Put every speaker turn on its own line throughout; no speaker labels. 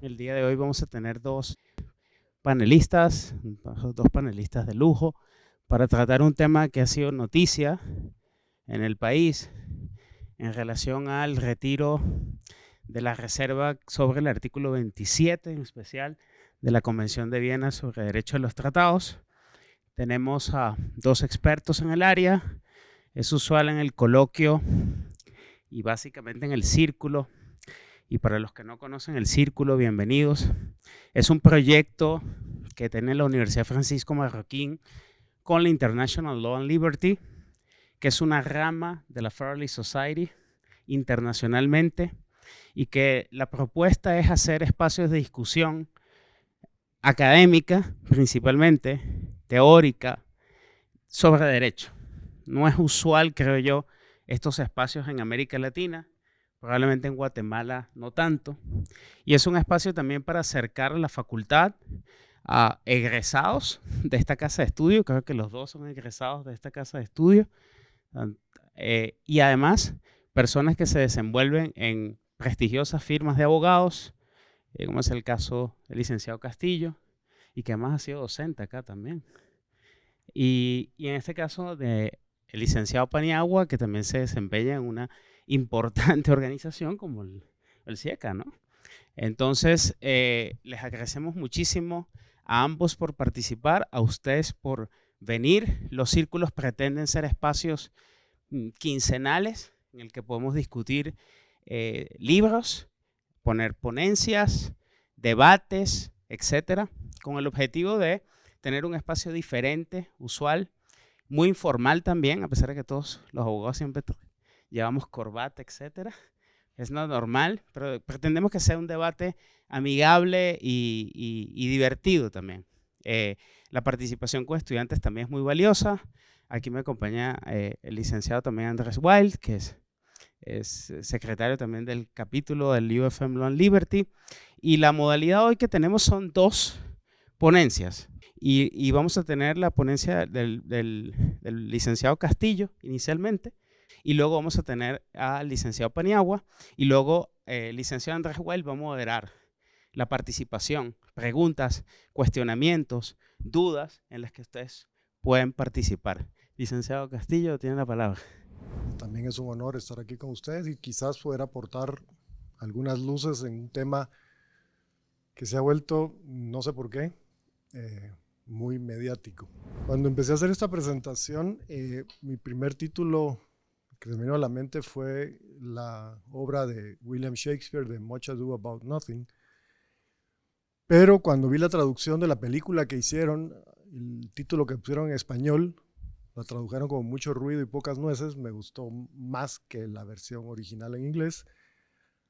El día de hoy vamos a tener dos panelistas de lujo para tratar un tema que ha sido noticia en el país en relación al retiro de la reserva sobre el artículo 27, en especial de la Convención de Viena sobre Derecho de los Tratados. Tenemos a dos expertos en el área. Es usual en el coloquio y básicamente en el círculo. Y para los que no conocen el círculo, bienvenidos. Es un proyecto que tiene la Universidad Francisco Marroquín con la International Law and Liberty, que es una rama de la Fairley Society internacionalmente, y que la propuesta es hacer espacios de discusión académica, principalmente teórica, sobre derecho. No es usual, creo yo, estos espacios en América Latina, probablemente en Guatemala no tanto, y es un espacio también para acercar a la facultad a egresados de esta casa de estudio. Creo que los dos son egresados de esta casa de estudio, y además personas que se desenvuelven en prestigiosas firmas de abogados, como es el caso del licenciado Castillo, y que además ha sido docente acá también. Y en este caso del licenciado Paniagua, que también se desempeña en una importante organización como el CIECA, ¿no? Entonces, les agradecemos muchísimo a ambos por participar, a ustedes por venir. Los círculos pretenden ser espacios quincenales en el que podemos discutir libros, poner ponencias, debates, etcétera, con el objetivo de tener un espacio diferente, usual, muy informal también, a pesar de que todos los abogados siempre llevamos corbata, etcétera. Es no normal, pero pretendemos que sea un debate amigable y divertido también. La participación con estudiantes también es muy valiosa. Aquí me acompaña el licenciado también Andrés Wild, que es secretario también del capítulo del UFM Law and Liberty. Y la modalidad hoy que tenemos son dos ponencias. Y vamos a tener la ponencia del licenciado Castillo inicialmente, y luego vamos a tener al licenciado Paniagua, y luego el licenciado Andrés Wild va a moderar la participación, preguntas, cuestionamientos, dudas en las que ustedes pueden participar. Licenciado Castillo, tiene la palabra.
También es un honor estar aquí con ustedes y quizás poder aportar algunas luces en un tema que se ha vuelto, no sé por qué, muy mediático. Cuando empecé a hacer esta presentación, mi primer título que se me vino a la mente fue la obra de William Shakespeare de Much Ado About Nothing, pero cuando vi la traducción de la película que hicieron, el título que pusieron en español, la tradujeron con mucho ruido y pocas nueces, me gustó más que la versión original en inglés,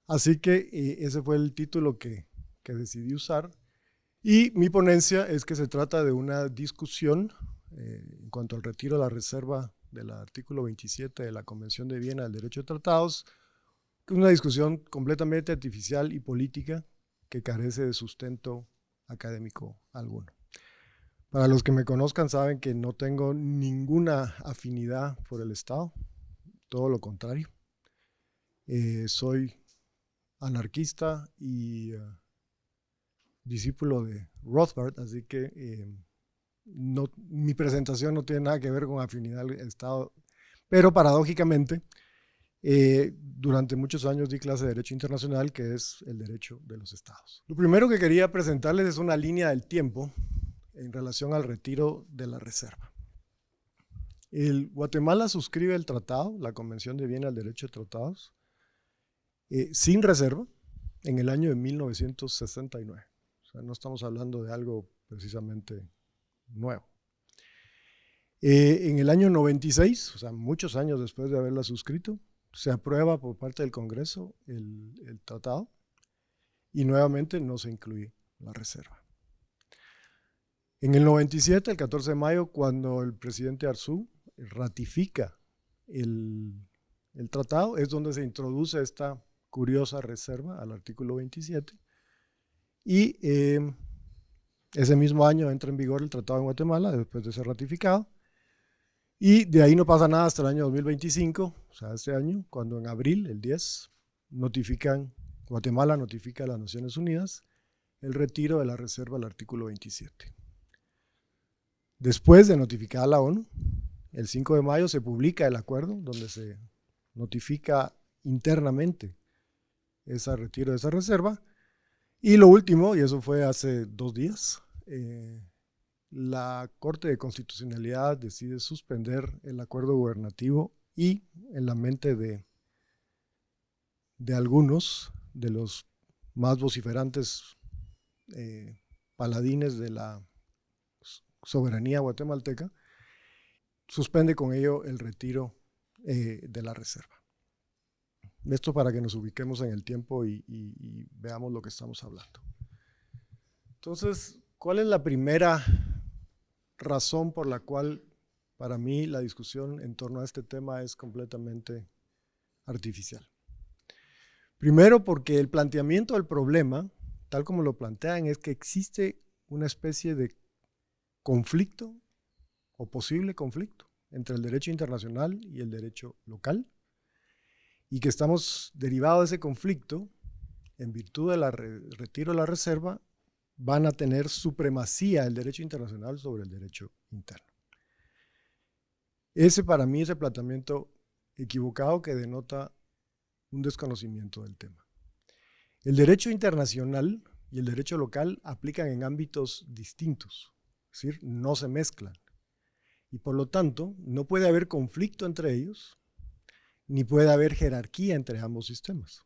así que ese fue el título que decidí usar. Y mi ponencia es que se trata de una discusión en cuanto al retiro de la reserva del artículo 27 de la Convención de Viena del Derecho de Tratados, que es una discusión completamente artificial y política que carece de sustento académico alguno. Para los que me conozcan saben que no tengo ninguna afinidad por el Estado, todo lo contrario. Soy anarquista y discípulo de Rothbard, así que mi presentación no tiene nada que ver con afinidad al Estado, pero paradójicamente durante muchos años di clase de Derecho Internacional, que es el derecho de los Estados. Lo primero que quería presentarles es una línea del tiempo en relación al retiro de la reserva. Guatemala suscribe el tratado, la Convención de Viena del Derecho de Tratados, sin reserva en el año de 1969. O sea, no estamos hablando de algo precisamente nuevo. En el año 96, o sea, muchos años después de haberla suscrito, se aprueba por parte del Congreso el tratado y nuevamente no se incluye la reserva. En el 97, el 14 de mayo, cuando el presidente Arzú ratifica el tratado, es donde se introduce esta curiosa reserva al artículo 27, y ese mismo año entra en vigor el tratado en Guatemala después de ser ratificado, y de ahí no pasa nada hasta el año 2025, o sea, este año, cuando en abril, el 10, Guatemala notifica a las Naciones Unidas el retiro de la reserva al artículo 27. Después de notificar a la ONU, el 5 de mayo se publica el acuerdo donde se notifica internamente ese retiro de esa reserva. Y lo último, y eso fue hace 2 días, la Corte de Constitucionalidad decide suspender el acuerdo gubernativo y, en la mente de algunos de los más vociferantes paladines de la soberanía guatemalteca, suspende con ello el retiro de la reserva. Esto para que nos ubiquemos en el tiempo y veamos lo que estamos hablando. Entonces, ¿cuál es la primera razón por la cual para mí la discusión en torno a este tema es completamente artificial? Primero, porque el planteamiento del problema, tal como lo plantean, es que existe una especie de conflicto o posible conflicto entre el derecho internacional y el derecho local, y que estamos derivados de ese conflicto, en virtud del retiro de la reserva, van a tener supremacía el derecho internacional sobre el derecho interno. Ese para mí es el planteamiento equivocado que denota un desconocimiento del tema. El derecho internacional y el derecho local aplican en ámbitos distintos, es decir, no se mezclan. Y por lo tanto, no puede haber conflicto entre ellos, ni puede haber jerarquía entre ambos sistemas.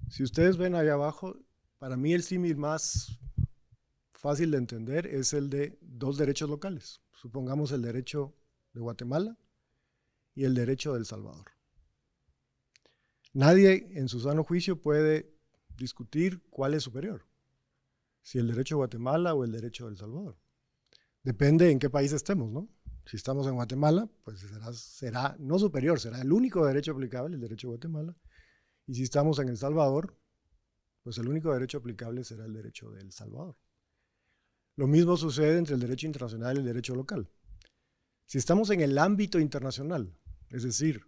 Si ustedes ven allá abajo, para mí el símil más fácil de entender es el de 2 derechos locales. Supongamos el derecho de Guatemala y el derecho de El Salvador. Nadie en su sano juicio puede discutir cuál es superior, si el derecho de Guatemala o el derecho de El Salvador. Depende en qué país estemos, ¿no? Si estamos en Guatemala, pues será no superior, será el único derecho aplicable, el derecho de Guatemala. Y si estamos en El Salvador, pues el único derecho aplicable será el derecho de El Salvador. Lo mismo sucede entre el derecho internacional y el derecho local. Si estamos en el ámbito internacional, es decir,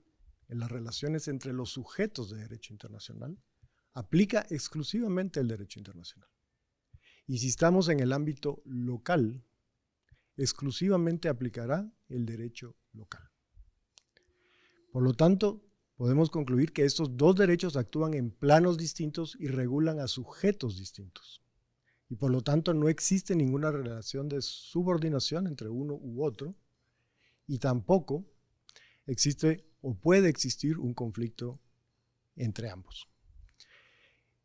en las relaciones entre los sujetos de derecho internacional, aplica exclusivamente el derecho internacional. Y si estamos en el ámbito local, exclusivamente aplicará el derecho local. Por lo tanto, podemos concluir que estos 2 derechos actúan en planos distintos y regulan a sujetos distintos. Y por lo tanto no existe ninguna relación de subordinación entre uno u otro, y tampoco existe o puede existir un conflicto entre ambos.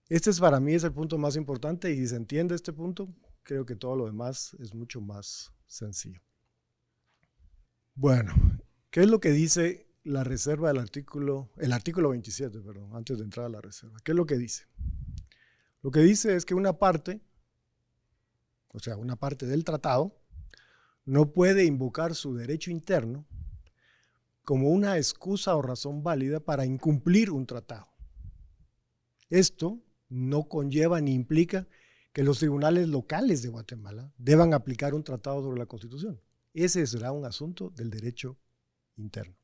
Este para mí es el punto más importante, y si se entiende este punto, creo que todo lo demás es mucho más sencillo. Bueno, ¿qué es lo que dice la reserva del artículo 27, perdón, antes de entrar a la reserva? ¿Qué es lo que dice? Lo que dice es que una parte del tratado, no puede invocar su derecho interno como una excusa o razón válida para incumplir un tratado. Esto no conlleva ni implica que los tribunales locales de Guatemala deban aplicar un tratado sobre la Constitución. Ese será un asunto del derecho interno.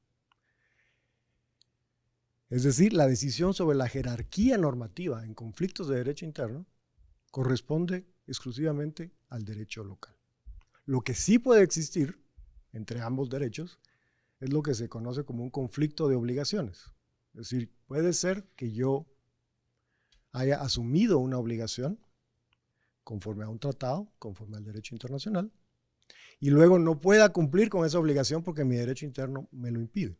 Es decir, la decisión sobre la jerarquía normativa en conflictos de derecho interno corresponde exclusivamente al derecho local. Lo que sí puede existir entre ambos derechos es lo que se conoce como un conflicto de obligaciones. Es decir, puede ser que yo haya asumido una obligación conforme a un tratado, conforme al derecho internacional, y luego no pueda cumplir con esa obligación porque mi derecho interno me lo impide.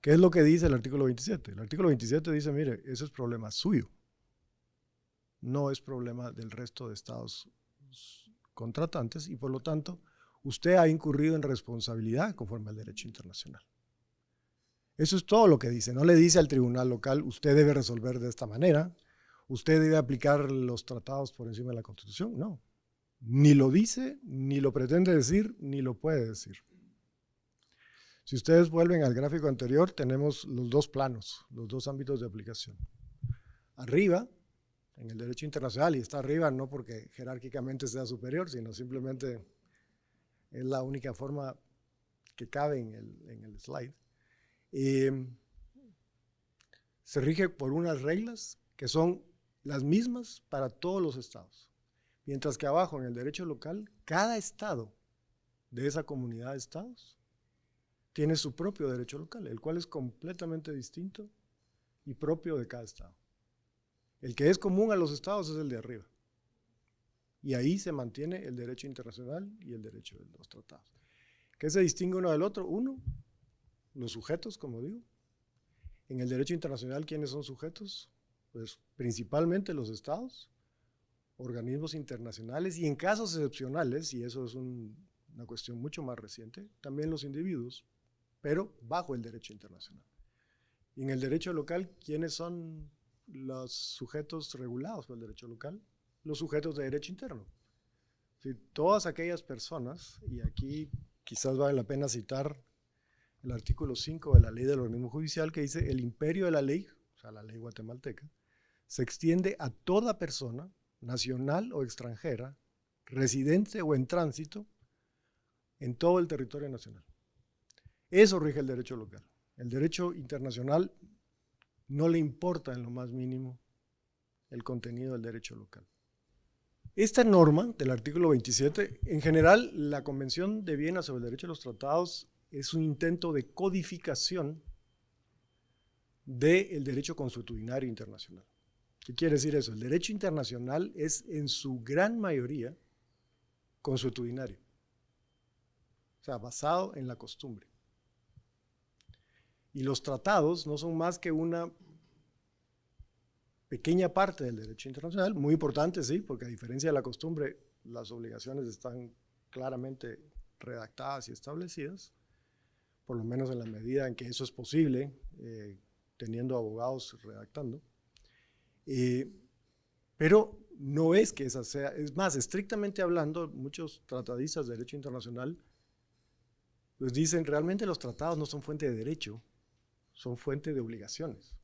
¿Qué es lo que dice el artículo 27? El artículo 27 dice, mire, ese es problema suyo, no es problema del resto de estados contratantes, y por lo tanto, usted ha incurrido en responsabilidad conforme al derecho internacional. Eso es todo lo que dice. No le dice al tribunal local, usted debe resolver de esta manera, usted debe aplicar los tratados por encima de la Constitución. No, ni lo dice, ni lo pretende decir, ni lo puede decir. Si ustedes vuelven al gráfico anterior, tenemos los 2 planos, los 2 ámbitos de aplicación. Arriba, en el derecho internacional, y está arriba no porque jerárquicamente sea superior, sino simplemente es la única forma que cabe en el slide, se rige por unas reglas que son las mismas para todos los estados. Mientras que abajo en el derecho local, cada estado de esa comunidad de estados tiene su propio derecho local, el cual es completamente distinto y propio de cada estado. El que es común a los estados es el de arriba. Y ahí se mantiene el derecho internacional y el derecho de los tratados. ¿Qué se distingue uno del otro? Uno, los sujetos, como digo. En el derecho internacional, ¿quiénes son sujetos? Pues principalmente los estados, organismos internacionales y en casos excepcionales, y eso es una cuestión mucho más reciente, también los individuos, pero bajo el derecho internacional. Y en el derecho local, ¿quiénes son los sujetos regulados por el derecho local? Los sujetos de derecho interno. Sí, todas aquellas personas, y aquí quizás vale la pena citar el artículo 5 de la ley del organismo judicial que dice: el imperio de la ley, o sea, la ley guatemalteca, se extiende a toda persona, nacional o extranjera, residente o en tránsito, en todo el territorio nacional. Eso rige el derecho local. El derecho internacional no le importa en lo más mínimo el contenido del derecho local. Esta norma del artículo 27, en general, la Convención de Viena sobre el derecho a los tratados es un intento de codificación del derecho consuetudinario internacional. ¿Qué quiere decir eso? El derecho internacional es en su gran mayoría consuetudinario, o sea, basado en la costumbre. Y los tratados no son más que una pequeña parte del derecho internacional, muy importante, sí, porque a diferencia de la costumbre, las obligaciones están claramente redactadas y establecidas, por lo menos en la medida en que eso es posible, teniendo abogados redactando. Pero no es que esa sea, es más, estrictamente hablando, muchos tratadistas de derecho internacional pues dicen, realmente los tratados no son fuente de derecho, son fuente de obligaciones.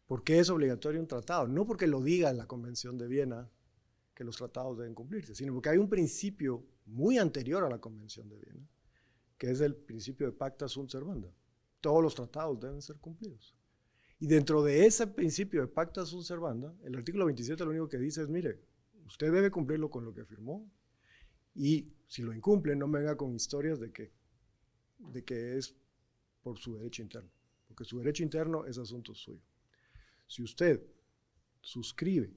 ¿Por qué es obligatorio un tratado? No porque lo diga la Convención de Viena que los tratados deben cumplirse, sino porque hay un principio muy anterior a la Convención de Viena, que es el principio de pacta sunt servanda. Todos los tratados deben ser cumplidos. Y dentro de ese principio de pacta sunt servanda, el artículo 27 lo único que dice es, mire, usted debe cumplirlo con lo que firmó, y si lo incumple, no venga con historias de que es por su derecho interno, porque su derecho interno es asunto suyo. Si usted suscribe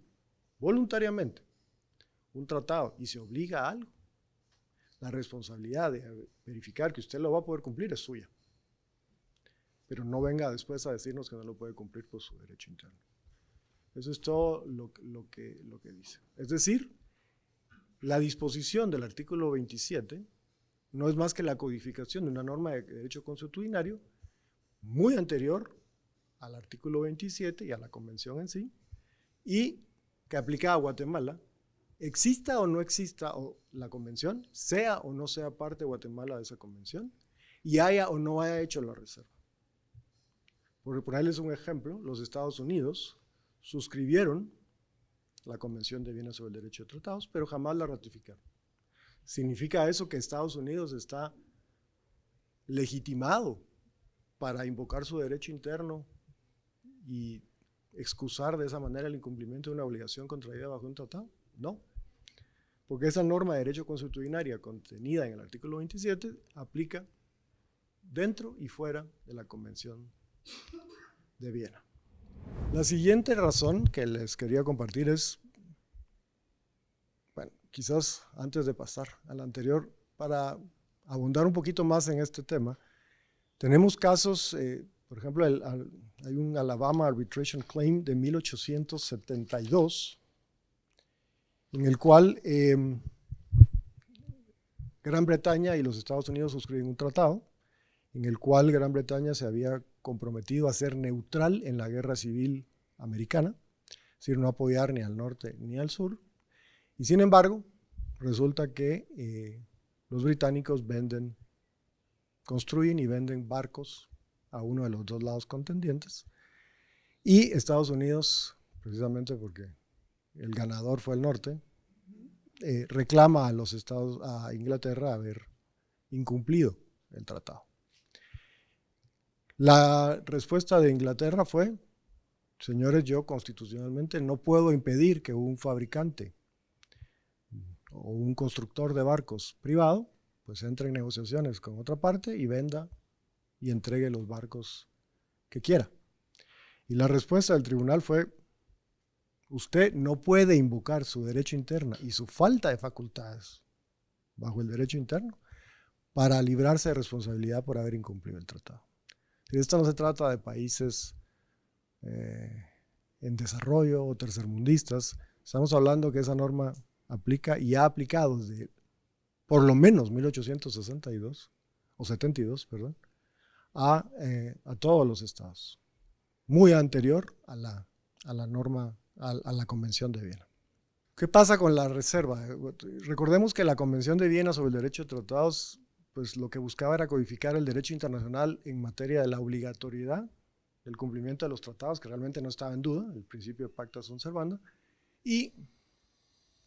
voluntariamente un tratado y se obliga a algo, la responsabilidad de verificar que usted lo va a poder cumplir es suya. Pero no venga después a decirnos que no lo puede cumplir por su derecho interno. Eso es todo lo que dice. Es decir, la disposición del artículo 27 no es más que la codificación de una norma de derecho consuetudinario muy anterior al artículo 27 y a la convención en sí, y que aplica a Guatemala, exista o no exista la convención, sea o no sea parte de Guatemala de esa convención, y haya o no haya hecho la reserva. Por ponerles un ejemplo, los Estados Unidos suscribieron la Convención de Viena sobre el Derecho de Tratados, pero jamás la ratificaron. ¿Significa eso que Estados Unidos está legitimado para invocar su derecho interno y excusar de esa manera el incumplimiento de una obligación contraída bajo un tratado? No, porque esa norma de derecho consuetudinaria contenida en el artículo 27 aplica dentro y fuera de la Convención de Viena. La siguiente razón que les quería compartir es, bueno, quizás antes de pasar a la anterior, para abundar un poquito más en este tema, tenemos casos, por ejemplo, hay un Alabama Arbitration Claim de 1872, en el cual Gran Bretaña y los Estados Unidos suscriben un tratado, en el cual Gran Bretaña se había comprometido a ser neutral en la guerra civil americana, es decir, no apoyar ni al norte ni al sur, y sin embargo, resulta que los británicos construyen y venden barcos a uno de los dos lados contendientes, y Estados Unidos, precisamente porque el ganador fue el norte, reclama a Inglaterra haber incumplido el tratado. La respuesta de Inglaterra fue: señores, yo constitucionalmente no puedo impedir que un fabricante o un constructor de barcos privado pues entre en negociaciones con otra parte y venda y entregue los barcos que quiera. Y la respuesta del tribunal fue: usted no puede invocar su derecho interno y su falta de facultades bajo el derecho interno para librarse de responsabilidad por haber incumplido el tratado. Y esto no se trata de países en desarrollo o tercermundistas. Estamos hablando que esa norma aplica y ha aplicado desde por lo menos 1862 o 72, perdón, a todos los estados, muy anterior a la norma, a la Convención de Viena. ¿Qué pasa con la reserva? Recordemos que la Convención de Viena sobre el derecho de tratados, pues lo que buscaba era codificar el derecho internacional en materia de la obligatoriedad del cumplimiento de los tratados, que realmente no estaba en duda, el principio de pacta sunt servanda, y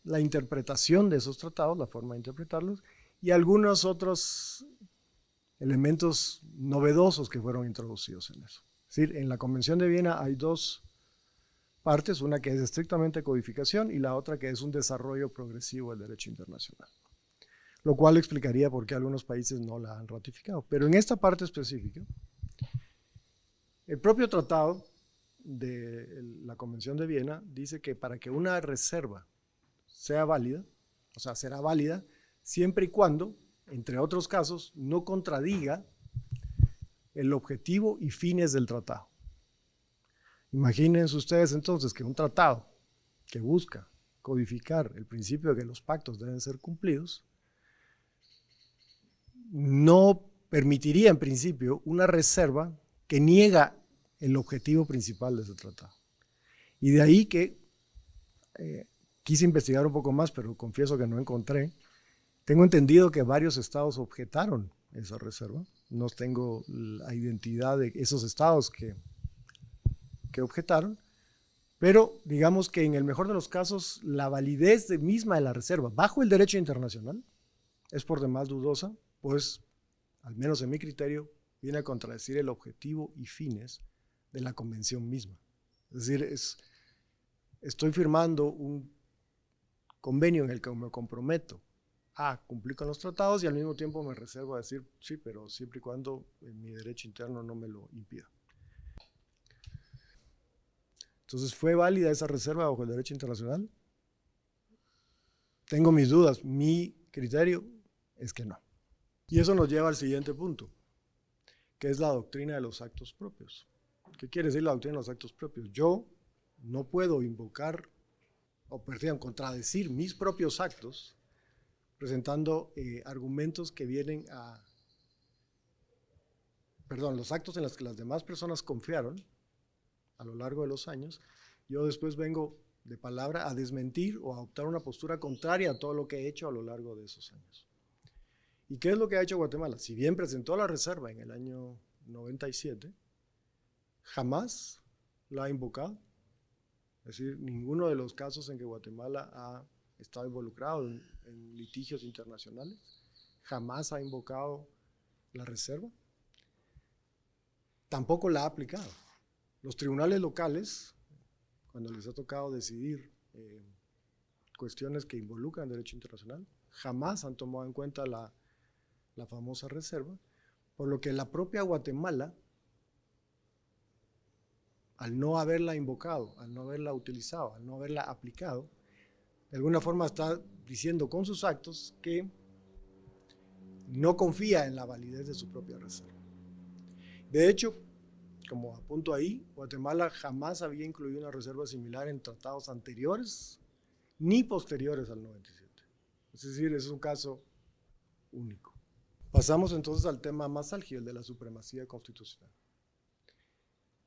la interpretación de esos tratados, la forma de interpretarlos, y algunos otros elementos novedosos que fueron introducidos en eso. Es decir, en la Convención de Viena hay dos partes, una que es estrictamente codificación y la otra que es un desarrollo progresivo del derecho internacional, lo cual explicaría por qué algunos países no la han ratificado. Pero en esta parte específica, el propio tratado de la Convención de Viena dice que para que una reserva sea válida, o sea, será válida siempre y cuando, entre otros casos, no contradiga el objetivo y fines del tratado. Imagínense ustedes entonces que un tratado que busca codificar el principio de que los pactos deben ser cumplidos no permitiría en principio una reserva que niega el objetivo principal de ese tratado. Y de ahí que quise investigar un poco más, pero confieso que no encontré. Tengo entendido que varios estados objetaron esa reserva. No tengo la identidad de esos estados que objetaron, pero digamos que en el mejor de los casos la validez misma de la reserva bajo el derecho internacional es por demás dudosa, pues al menos en mi criterio viene a contradecir el objetivo y fines de la convención misma. Es decir, estoy firmando un convenio en el que me comprometo a cumplir con los tratados y al mismo tiempo me reservo a decir sí, pero siempre y cuando mi derecho interno no me lo impida. Entonces, ¿fue válida esa reserva bajo el derecho internacional? Tengo mis dudas. Mi criterio es que no. Y eso nos lleva al siguiente punto, que es la doctrina de los actos propios. ¿Qué quiere decir la doctrina de los actos propios? Yo no puedo invocar o, perdón, contradecir mis propios actos presentando argumentos que vienen a... Perdón, los actos en los que las demás personas confiaron a lo largo de los años, yo después vengo de palabra a desmentir o a adoptar una postura contraria a todo lo que he hecho a lo largo de esos años. ¿Y qué es lo que ha hecho Guatemala? Si bien presentó la reserva en el año 97, jamás la ha invocado. Es decir, ninguno de los casos en que Guatemala ha estado involucrado en litigios internacionales, jamás ha invocado la reserva, tampoco la ha aplicado. Los tribunales locales, cuando les ha tocado decidir cuestiones que involucran derecho internacional, jamás han tomado en cuenta la famosa reserva, por lo que la propia Guatemala, al no haberla invocado, al no haberla utilizado, al no haberla aplicado, de alguna forma está diciendo con sus actos que no confía en la validez de su propia reserva. De hecho, como apunto ahí, Guatemala jamás había incluido una reserva similar en tratados anteriores ni posteriores al 97. Es decir, es un caso único. Pasamos entonces al tema más álgido, el de la supremacía constitucional.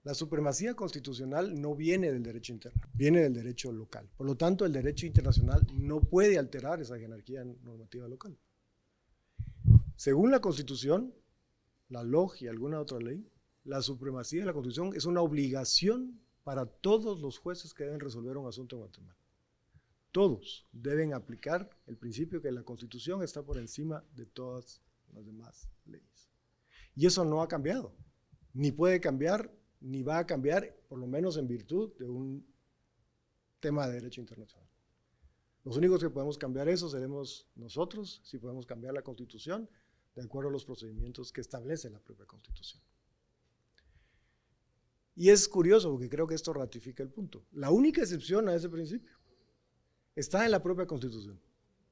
La supremacía constitucional no viene del derecho interno, viene del derecho local. Por lo tanto, el derecho internacional no puede alterar esa jerarquía normativa local. Según la Constitución, la LOG y alguna otra ley, la supremacía de la Constitución es una obligación para todos los jueces que deben resolver un asunto en Guatemala. Todos deben aplicar el principio que la Constitución está por encima de todas las demás leyes. Y eso no ha cambiado, ni puede cambiar ni va a cambiar, por lo menos en virtud de un tema de derecho internacional. Los únicos que podemos cambiar eso seremos nosotros, si podemos cambiar la Constitución, de acuerdo a los procedimientos que establece la propia Constitución. Y es curioso, porque creo que esto ratifica el punto. La única excepción a ese principio está en la propia Constitución.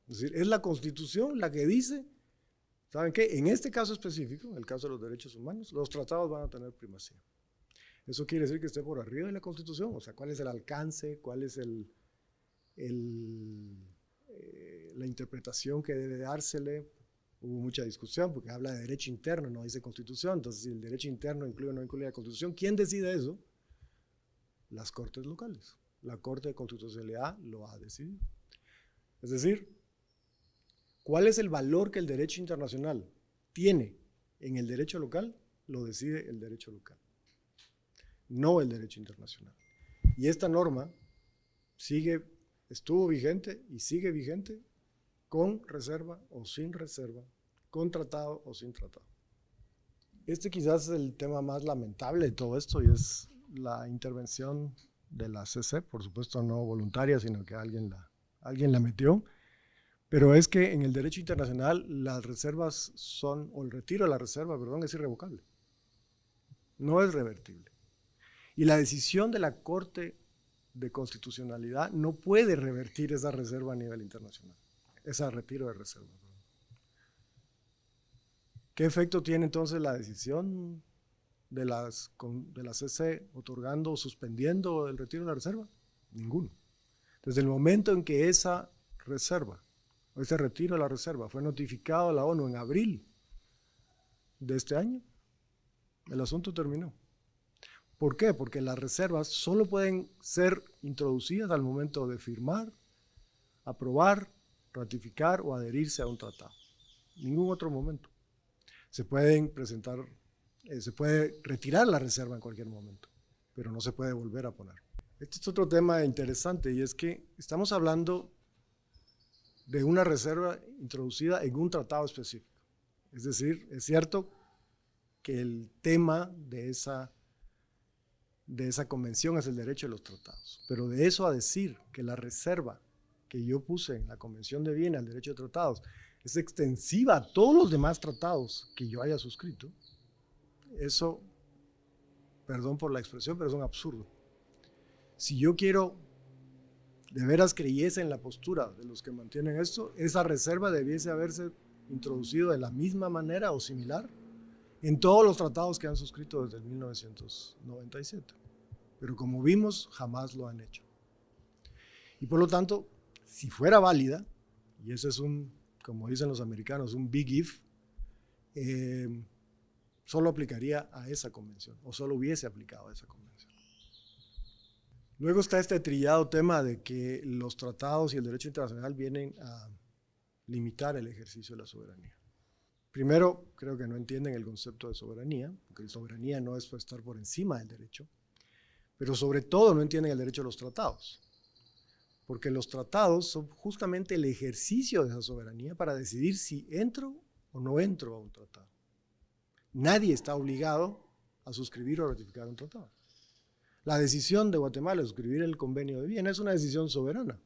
Es decir, es la Constitución la que dice, ¿saben qué? En este caso específico, en el caso de los derechos humanos, los tratados van a tener primacía. Eso quiere decir que esté por arriba de la Constitución, o sea, cuál es el alcance, cuál es la interpretación que debe dársele. Hubo mucha discusión porque habla de derecho interno, no dice Constitución. Entonces, si el derecho interno incluye o no incluye la Constitución, ¿quién decide eso? Las cortes locales. La Corte de Constitucionalidad lo ha decidido. Es decir, ¿cuál es el valor que el derecho internacional tiene en el derecho local? Lo decide el derecho local, no el derecho internacional. Y esta norma estuvo vigente y sigue vigente con reserva o sin reserva, con tratado o sin tratado. Este quizás es el tema más lamentable de todo esto y es la intervención de la CC, por supuesto no voluntaria, sino que alguien la metió, pero es que en el derecho internacional las reservas o el retiro de la reserva, es irrevocable, no es revertible. Y la decisión de la Corte de Constitucionalidad no puede revertir esa reserva a nivel internacional, ese retiro de reserva. ¿Qué efecto tiene entonces la decisión de la CC otorgando o suspendiendo el retiro de la reserva? Ninguno. Desde el momento en que esa reserva, o ese retiro de la reserva fue notificado a la ONU en abril de este año, el asunto terminó. ¿Por qué? Porque las reservas solo pueden ser introducidas al momento de firmar, aprobar, ratificar o adherirse a un tratado. Ningún otro momento. Se puede retirar la reserva en cualquier momento, pero no se puede volver a poner. Este es otro tema interesante y es que estamos hablando de una reserva introducida en un tratado específico. Es decir, es cierto que el tema de esa convención es el derecho de los tratados, pero de eso a decir que la reserva que yo puse en la Convención de Viena, el derecho de tratados, es extensiva a todos los demás tratados que yo haya suscrito, eso, perdón por la expresión, pero es un absurdo. Si yo quiero, de veras creyese en la postura de los que mantienen esto, esa reserva debiese haberse introducido de la misma manera o similar en todos los tratados que han suscrito desde 1997. Pero como vimos, jamás lo han hecho. Y por lo tanto, si fuera válida, y ese es como dicen los americanos, un big if, solo aplicaría a esa convención, o solo hubiese aplicado a esa convención. Luego está este trillado tema de que los tratados y el derecho internacional vienen a limitar el ejercicio de la soberanía. Primero, creo que no entienden el concepto de soberanía, porque la soberanía no es estar por encima del derecho, pero sobre todo no entienden el derecho a los tratados, porque los tratados son justamente el ejercicio de esa soberanía para decidir si entro o no entro a un tratado. Nadie está obligado a suscribir o ratificar un tratado. La decisión de Guatemala de suscribir el Convenio de Viena es una decisión soberana,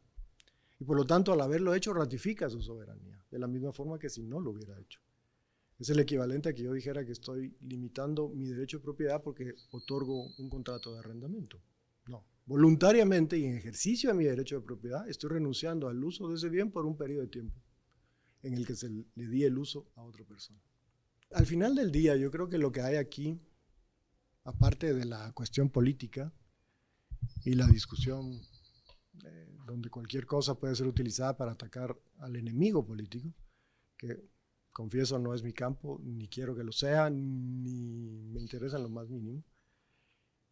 y por lo tanto al haberlo hecho ratifica su soberanía, de la misma forma que si no lo hubiera hecho. Es el equivalente a que yo dijera que estoy limitando mi derecho de propiedad porque otorgo un contrato de arrendamiento. No, voluntariamente y en ejercicio de mi derecho de propiedad estoy renunciando al uso de ese bien por un periodo de tiempo en el que le di el uso a otra persona. Al final del día yo creo que lo que hay aquí, aparte de la cuestión política y la discusión donde cualquier cosa puede ser utilizada para atacar al enemigo político, que confieso no es mi campo, ni quiero que lo sea, ni me interesa en lo más mínimo.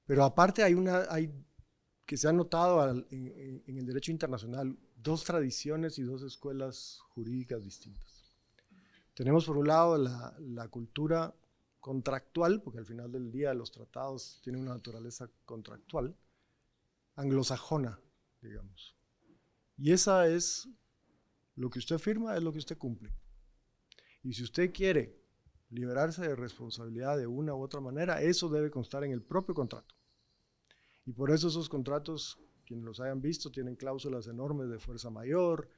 Pero aparte hay que se ha notado en el derecho internacional dos tradiciones y dos escuelas jurídicas distintas. Tenemos por un lado la cultura contractual, porque al final del día los tratados tienen una naturaleza contractual, anglosajona, digamos. Y esa es lo que usted firma, es lo que usted cumple. Y si usted quiere liberarse de responsabilidad de una u otra manera, eso debe constar en el propio contrato. Y por eso esos contratos, quienes los hayan visto, tienen cláusulas enormes de fuerza mayor,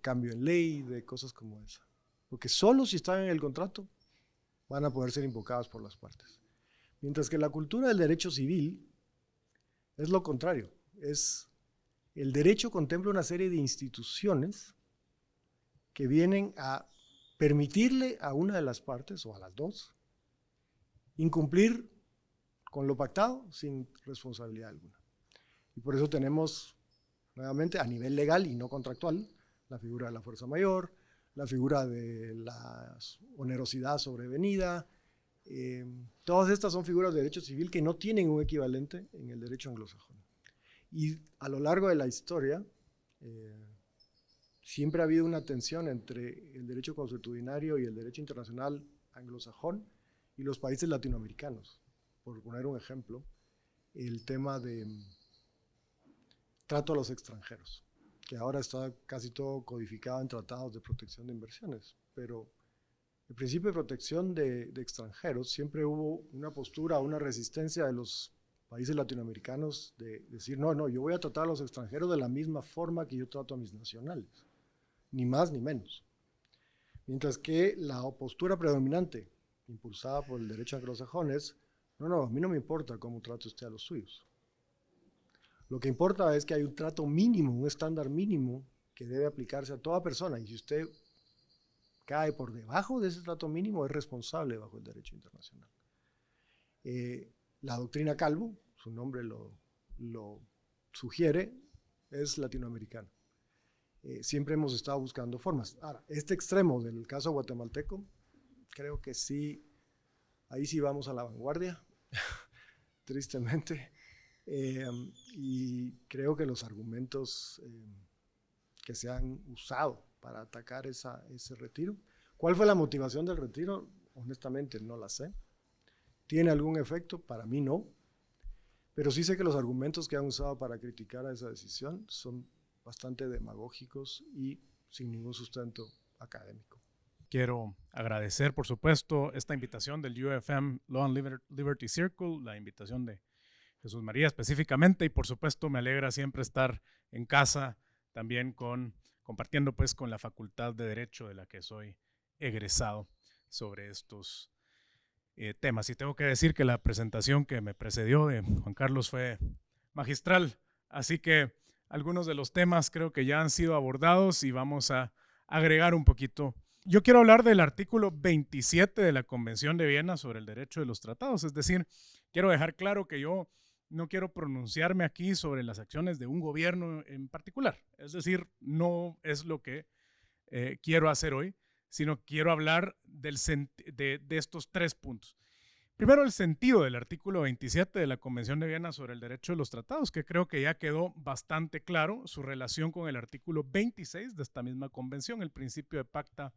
cambio en ley, de cosas como esa. Porque solo si están en el contrato van a poder ser invocadas por las partes. Mientras que la cultura del derecho civil es lo contrario. El derecho contempla una serie de instituciones que vienen a permitirle a una de las partes, o a las dos, incumplir con lo pactado sin responsabilidad alguna. Y por eso tenemos, nuevamente, a nivel legal y no contractual, la figura de la fuerza mayor, la figura de la onerosidad sobrevenida. Todas estas son figuras de derecho civil que no tienen un equivalente en el derecho anglosajón. Y a lo largo de la historia, siempre ha habido una tensión entre el derecho consuetudinario y el derecho internacional anglosajón y los países latinoamericanos. Por poner un ejemplo, el tema de trato a los extranjeros, que ahora está casi todo codificado en tratados de protección de inversiones, pero el principio de protección de extranjeros siempre hubo una postura, una resistencia de los países latinoamericanos de decir, no, yo voy a tratar a los extranjeros de la misma forma que yo trato a mis nacionales, ni más ni menos. Mientras que la postura predominante, impulsada por el derecho anglosajón, es, no, a mí no me importa cómo trate usted a los suyos. Lo que importa es que hay un trato mínimo, un estándar mínimo que debe aplicarse a toda persona, y si usted cae por debajo de ese trato mínimo, es responsable bajo el derecho internacional. La doctrina Calvo, su nombre lo sugiere, es latinoamericana. Siempre hemos estado buscando formas. Ahora, este extremo del caso guatemalteco, creo que sí, ahí sí vamos a la vanguardia, tristemente, y creo que los argumentos que se han usado para atacar ese retiro. ¿Cuál fue la motivación del retiro? Honestamente no la sé. ¿Tiene algún efecto? Para mí no. Pero sí sé que los argumentos que han usado para criticar a esa decisión son bastante demagógicos y sin ningún sustento académico.
Quiero agradecer, por supuesto, esta invitación del UFM Law and Liberty Circle, la invitación de Jesús María específicamente, y por supuesto me alegra siempre estar en casa también compartiendo pues con la Facultad de Derecho de la que soy egresado sobre estos temas. Y tengo que decir que la presentación que me precedió de Juan Carlos fue magistral, así que algunos de los temas creo que ya han sido abordados y vamos a agregar un poquito. Yo quiero hablar del artículo 27 de la Convención de Viena sobre el derecho de los tratados, es decir, quiero dejar claro que yo no quiero pronunciarme aquí sobre las acciones de un gobierno en particular, es decir, no es lo que quiero hacer hoy, sino quiero hablar de estos 3 puntos. Primero, el sentido del artículo 27 de la Convención de Viena sobre el derecho de los tratados, que creo que ya quedó bastante claro su relación con el artículo 26 de esta misma convención, el principio de pacta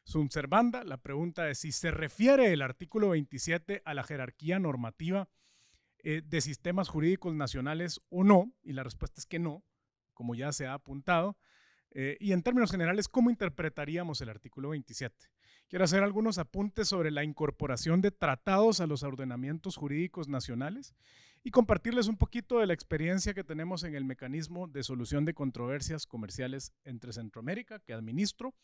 sunt servanda. La pregunta es si se refiere el artículo 27 a la jerarquía normativa de sistemas jurídicos nacionales o no, y la respuesta es que no, como ya se ha apuntado. Y en términos generales, ¿cómo interpretaríamos el artículo 27? Quiero hacer algunos apuntes sobre la incorporación de tratados a los ordenamientos jurídicos nacionales y compartirles un poquito de la experiencia que tenemos en el mecanismo de solución de controversias comerciales entre Centroamérica, que administro,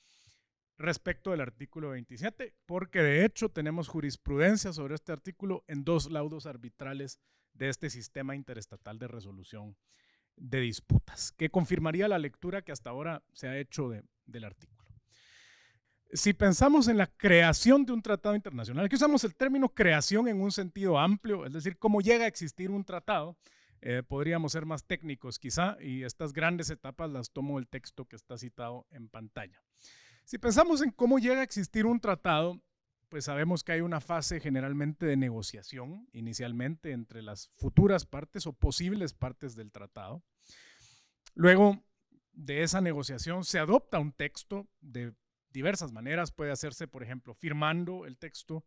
respecto del artículo 27, porque de hecho tenemos jurisprudencia sobre este artículo en 2 laudos arbitrales de este sistema interestatal de resolución de disputas, que confirmaría la lectura que hasta ahora se ha hecho del artículo. Si pensamos en la creación de un tratado internacional, aquí usamos el término creación en un sentido amplio, es decir, cómo llega a existir un tratado, podríamos ser más técnicos quizá, y estas grandes etapas las tomo del texto que está citado en pantalla. Si pensamos en cómo llega a existir un tratado, pues sabemos que hay una fase generalmente de negociación inicialmente entre las futuras partes o posibles partes del tratado. Luego de esa negociación se adopta un texto de diversas maneras, puede hacerse, por ejemplo, firmando el texto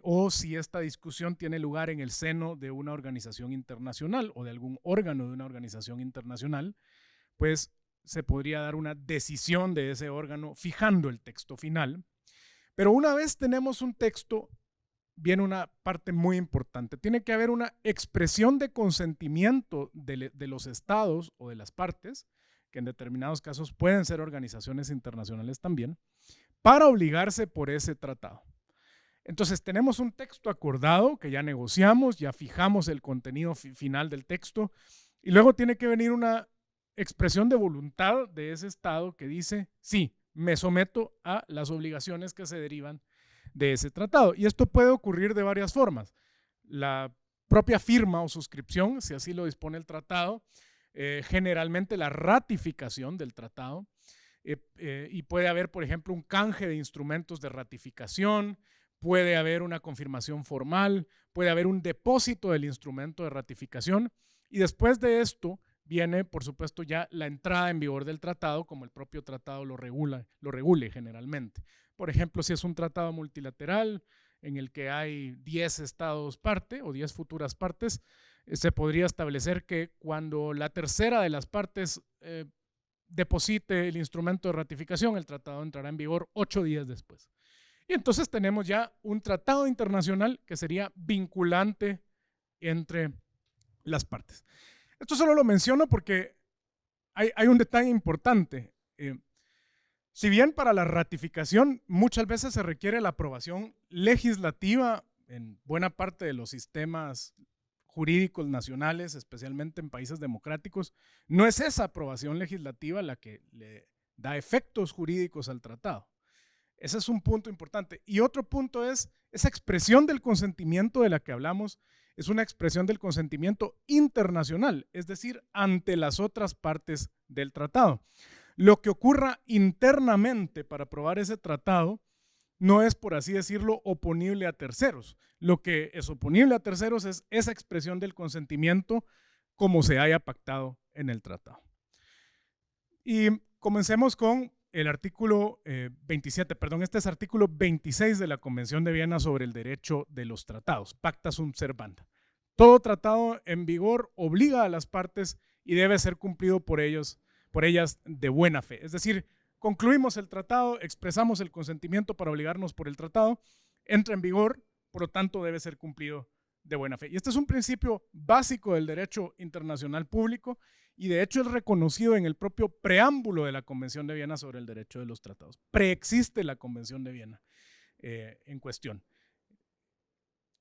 o si esta discusión tiene lugar en el seno de una organización internacional o de algún órgano de una organización internacional, pues se podría dar una decisión de ese órgano fijando el texto final. Pero una vez tenemos un texto, viene una parte muy importante. Tiene que haber una expresión de consentimiento de los estados o de las partes, que en determinados casos pueden ser organizaciones internacionales también, para obligarse por ese tratado. Entonces tenemos un texto acordado que ya negociamos, ya fijamos el contenido final del texto, y luego tiene que venir una expresión de voluntad de ese estado que dice, sí, me someto a las obligaciones que se derivan de ese tratado. Y esto puede ocurrir de varias formas. La propia firma o suscripción, si así lo dispone el tratado, generalmente la ratificación del tratado, y puede haber, por ejemplo, un canje de instrumentos de ratificación, puede haber una confirmación formal, puede haber un depósito del instrumento de ratificación, y después de esto viene, por supuesto, ya la entrada en vigor del tratado, como el propio tratado lo regule generalmente. Por ejemplo, si es un tratado multilateral en el que hay 10 estados parte o 10 futuras partes, se podría establecer que cuando la tercera de las partes deposite el instrumento de ratificación, el tratado entrará en vigor 8 días después. Y entonces tenemos ya un tratado internacional que sería vinculante entre las partes. Esto solo lo menciono porque hay un detalle importante. Si bien para la ratificación muchas veces se requiere la aprobación legislativa en buena parte de los sistemas jurídicos nacionales, especialmente en países democráticos, no es esa aprobación legislativa la que le da efectos jurídicos al tratado. Ese es un punto importante. Y otro punto es esa expresión del consentimiento de la que hablamos, es una expresión del consentimiento internacional, es decir, ante las otras partes del tratado. Lo que ocurra internamente para aprobar ese tratado no es, por así decirlo, oponible a terceros. Lo que es oponible a terceros es esa expresión del consentimiento como se haya pactado en el tratado. Y comencemos con el artículo 27, perdón, este es artículo 26 de la Convención de Viena sobre el derecho de los tratados, Pacta sunt servanda. Todo tratado en vigor obliga a las partes y debe ser cumplido por ellas de buena fe. Es decir, concluimos el tratado, expresamos el consentimiento para obligarnos por el tratado, entra en vigor, por lo tanto debe ser cumplido de buena fe. Y este es un principio básico del derecho internacional público y de hecho es reconocido en el propio preámbulo de la Convención de Viena sobre el derecho de los tratados. Preexiste la Convención de Viena en cuestión.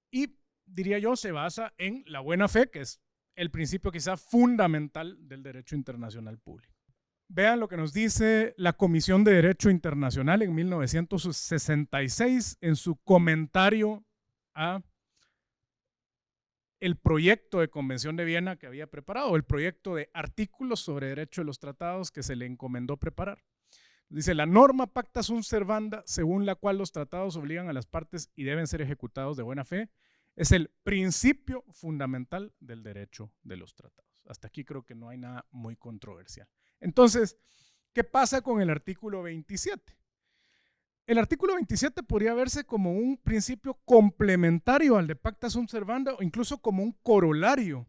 Y diría yo, se basa en la buena fe, que es el principio quizá fundamental del derecho internacional público. Vean lo que nos dice la Comisión de Derecho Internacional en 1966 en su comentario a el proyecto de Convención de Viena que había preparado, el proyecto de artículos sobre derecho de los tratados que se le encomendó preparar. Dice, la norma pacta sunt servanda, según la cual los tratados obligan a las partes y deben ser ejecutados de buena fe, es el principio fundamental del derecho de los tratados. Hasta aquí creo que no hay nada muy controversial. Entonces, ¿qué pasa con el artículo 27? El artículo 27 podría verse como un principio complementario al de pacta sunt servanda o incluso como un corolario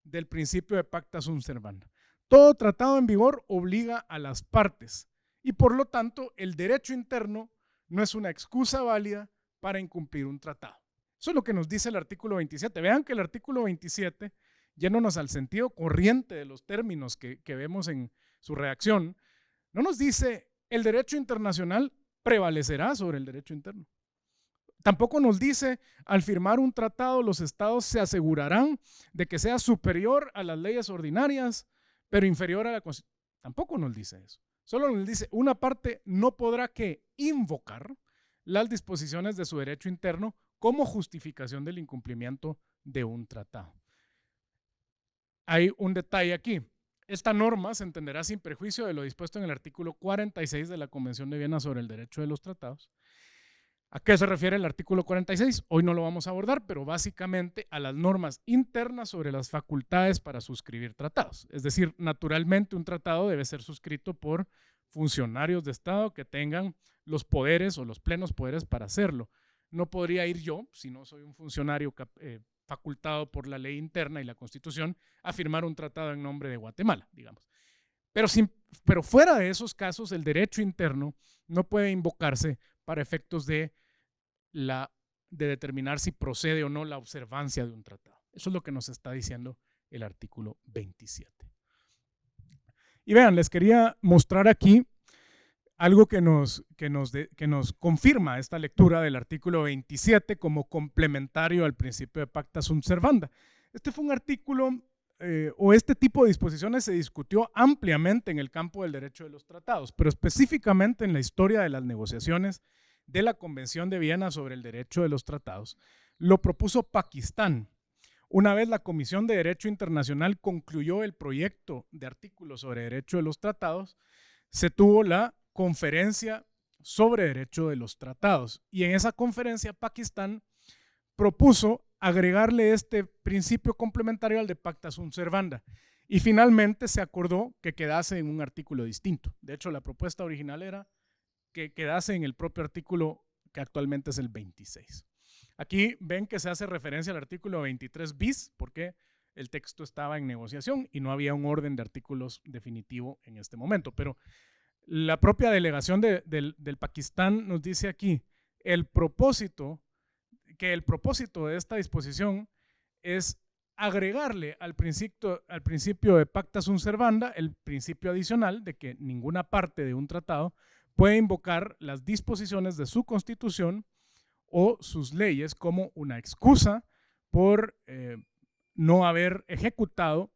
del principio de pacta sunt servanda. Todo tratado en vigor obliga a las partes y por lo tanto el derecho interno no es una excusa válida para incumplir un tratado. Eso es lo que nos dice el artículo 27. Vean que el artículo 27, yéndonos al sentido corriente de los términos que vemos en su redacción, no nos dice el derecho internacional prevalecerá sobre el derecho interno. Tampoco nos dice al firmar un tratado los estados se asegurarán de que sea superior a las leyes ordinarias, pero inferior a la Constitución. Tampoco nos dice eso. Solo nos dice una parte no podrá que invocar las disposiciones de su derecho interno como justificación del incumplimiento de un tratado. Hay un detalle aquí. Esta norma se entenderá sin perjuicio de lo dispuesto en el artículo 46 de la Convención de Viena sobre el derecho de los tratados. ¿A qué se refiere el artículo 46? Hoy no lo vamos a abordar, pero básicamente a las normas internas sobre las facultades para suscribir tratados. Es decir, naturalmente un tratado debe ser suscrito por funcionarios de Estado que tengan los poderes o los plenos poderes para hacerlo. No podría ir yo, si no soy un funcionario facultado por la ley interna y la Constitución, a firmar un tratado en nombre de Guatemala, digamos. Pero fuera de esos casos, el derecho interno no puede invocarse para efectos de de determinar si procede o no la observancia de un tratado. Eso es lo que nos está diciendo el artículo 27. Y vean, les quería mostrar aquí algo que nos confirma esta lectura del artículo 27 como complementario al principio de pacta sunt servanda. Este fue un artículo, o este tipo de disposiciones se discutió ampliamente en el campo del derecho de los tratados, pero específicamente en la historia de las negociaciones de la Convención de Viena sobre el derecho de los tratados. Lo propuso Pakistán. Una vez la Comisión de Derecho Internacional concluyó el proyecto de artículos sobre derecho de los tratados, se tuvo la conferencia sobre derecho de los tratados. Y en esa conferencia Pakistán propuso agregarle este principio complementario al de pacta sunt servanda. Y finalmente se acordó que quedase en un artículo distinto. De hecho, la propuesta original era que quedase en el propio artículo que actualmente es el 26. Aquí ven que se hace referencia al artículo 23 bis porque el texto estaba en negociación y no había un orden de artículos definitivo en este momento. Pero la propia delegación del Pakistán nos dice aquí el propósito de esta disposición es agregarle al principio de pacta sunt servanda el principio adicional de que ninguna parte de un tratado puede invocar las disposiciones de su constitución o sus leyes como una excusa por no haber ejecutado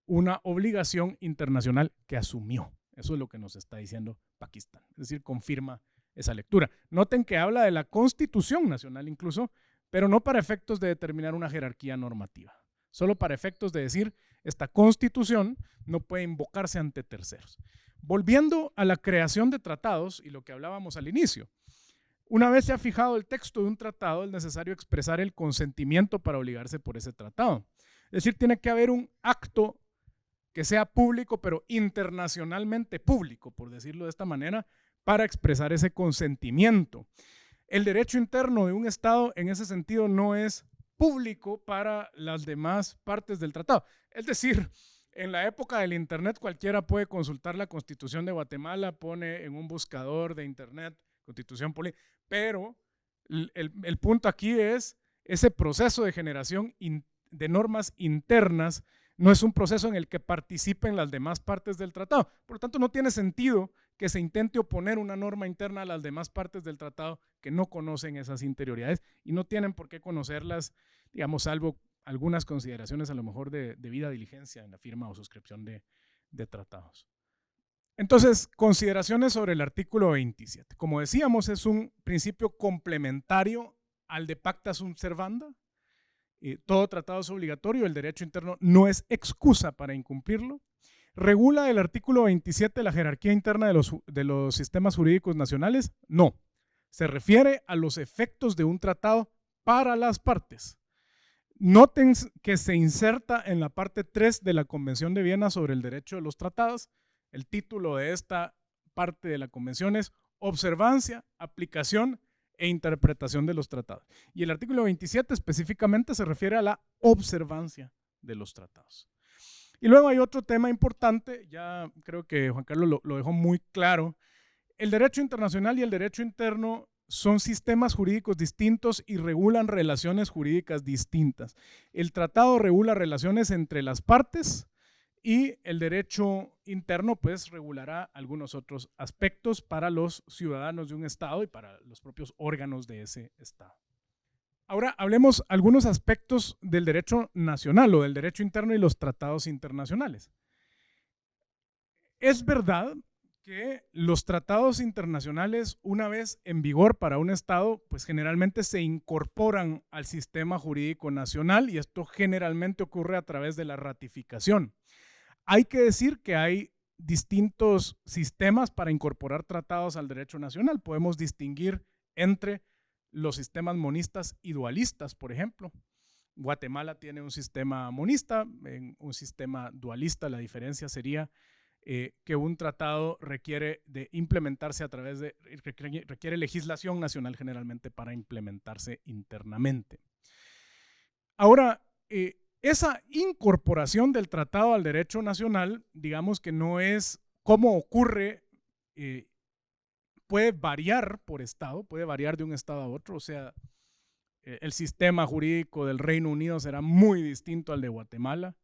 una obligación internacional que asumió. Eso es lo que nos está diciendo Pakistán. Es decir, confirma esa lectura. Noten que habla de la Constitución Nacional incluso, pero no para efectos de determinar una jerarquía normativa. Solo para efectos de decir, esta Constitución no puede invocarse ante terceros. Volviendo a la creación de tratados y lo que hablábamos al inicio. Una vez se ha fijado el texto de un tratado, es necesario expresar el consentimiento para obligarse por ese tratado. Es decir, tiene que haber un acto que sea público, pero internacionalmente público, por decirlo de esta manera, para expresar ese consentimiento. El derecho interno de un Estado, en ese sentido, no es público para las demás partes del tratado. Es decir, en la época del Internet, cualquiera puede consultar la Constitución de Guatemala, pone en un buscador de Internet Constitución Política, pero el punto aquí es ese proceso de generación de normas internas. No es un proceso en el que participen las demás partes del tratado. Por lo tanto, no tiene sentido que se intente oponer una norma interna a las demás partes del tratado que no conocen esas interioridades y no tienen por qué conocerlas, digamos, salvo algunas consideraciones a lo mejor de debida diligencia en la firma o suscripción de tratados. Entonces, consideraciones sobre el artículo 27. Como decíamos, es un principio complementario al de pacta sunt servanda. Todo tratado es obligatorio, el derecho interno no es excusa para incumplirlo. ¿Regula el artículo 27 la jerarquía interna de los sistemas jurídicos nacionales? No. Se refiere a los efectos de un tratado para las partes. Noten que se inserta en la parte 3 de la Convención de Viena sobre el derecho de los tratados. El título de esta parte de la Convención es Observancia, Aplicación e interpretación de los tratados. Y el artículo 27 específicamente se refiere a la observancia de los tratados. Y luego hay otro tema importante, ya creo que Juan Carlos lo dejó muy claro. El derecho internacional y el derecho interno son sistemas jurídicos distintos y regulan relaciones jurídicas distintas. El tratado regula relaciones entre las partes y el derecho interno pues regulará algunos otros aspectos para los ciudadanos de un Estado y para los propios órganos de ese Estado. Ahora hablemos algunos aspectos del derecho nacional o del derecho interno y los tratados internacionales. Es verdad que los tratados internacionales, una vez en vigor para un Estado, pues generalmente se incorporan al sistema jurídico nacional y esto generalmente ocurre a través de la ratificación. Hay que decir que hay distintos sistemas para incorporar tratados al derecho nacional. Podemos distinguir entre los sistemas monistas y dualistas, por ejemplo. Guatemala tiene un sistema monista, un sistema dualista. La diferencia sería que un tratado requiere de implementarse requiere legislación nacional generalmente para implementarse internamente. Ahora, esa incorporación del tratado al derecho nacional, digamos que no es como ocurre puede variar por estado, puede variar de un estado a otro, o sea, el sistema jurídico del Reino Unido será muy distinto al de Guatemala,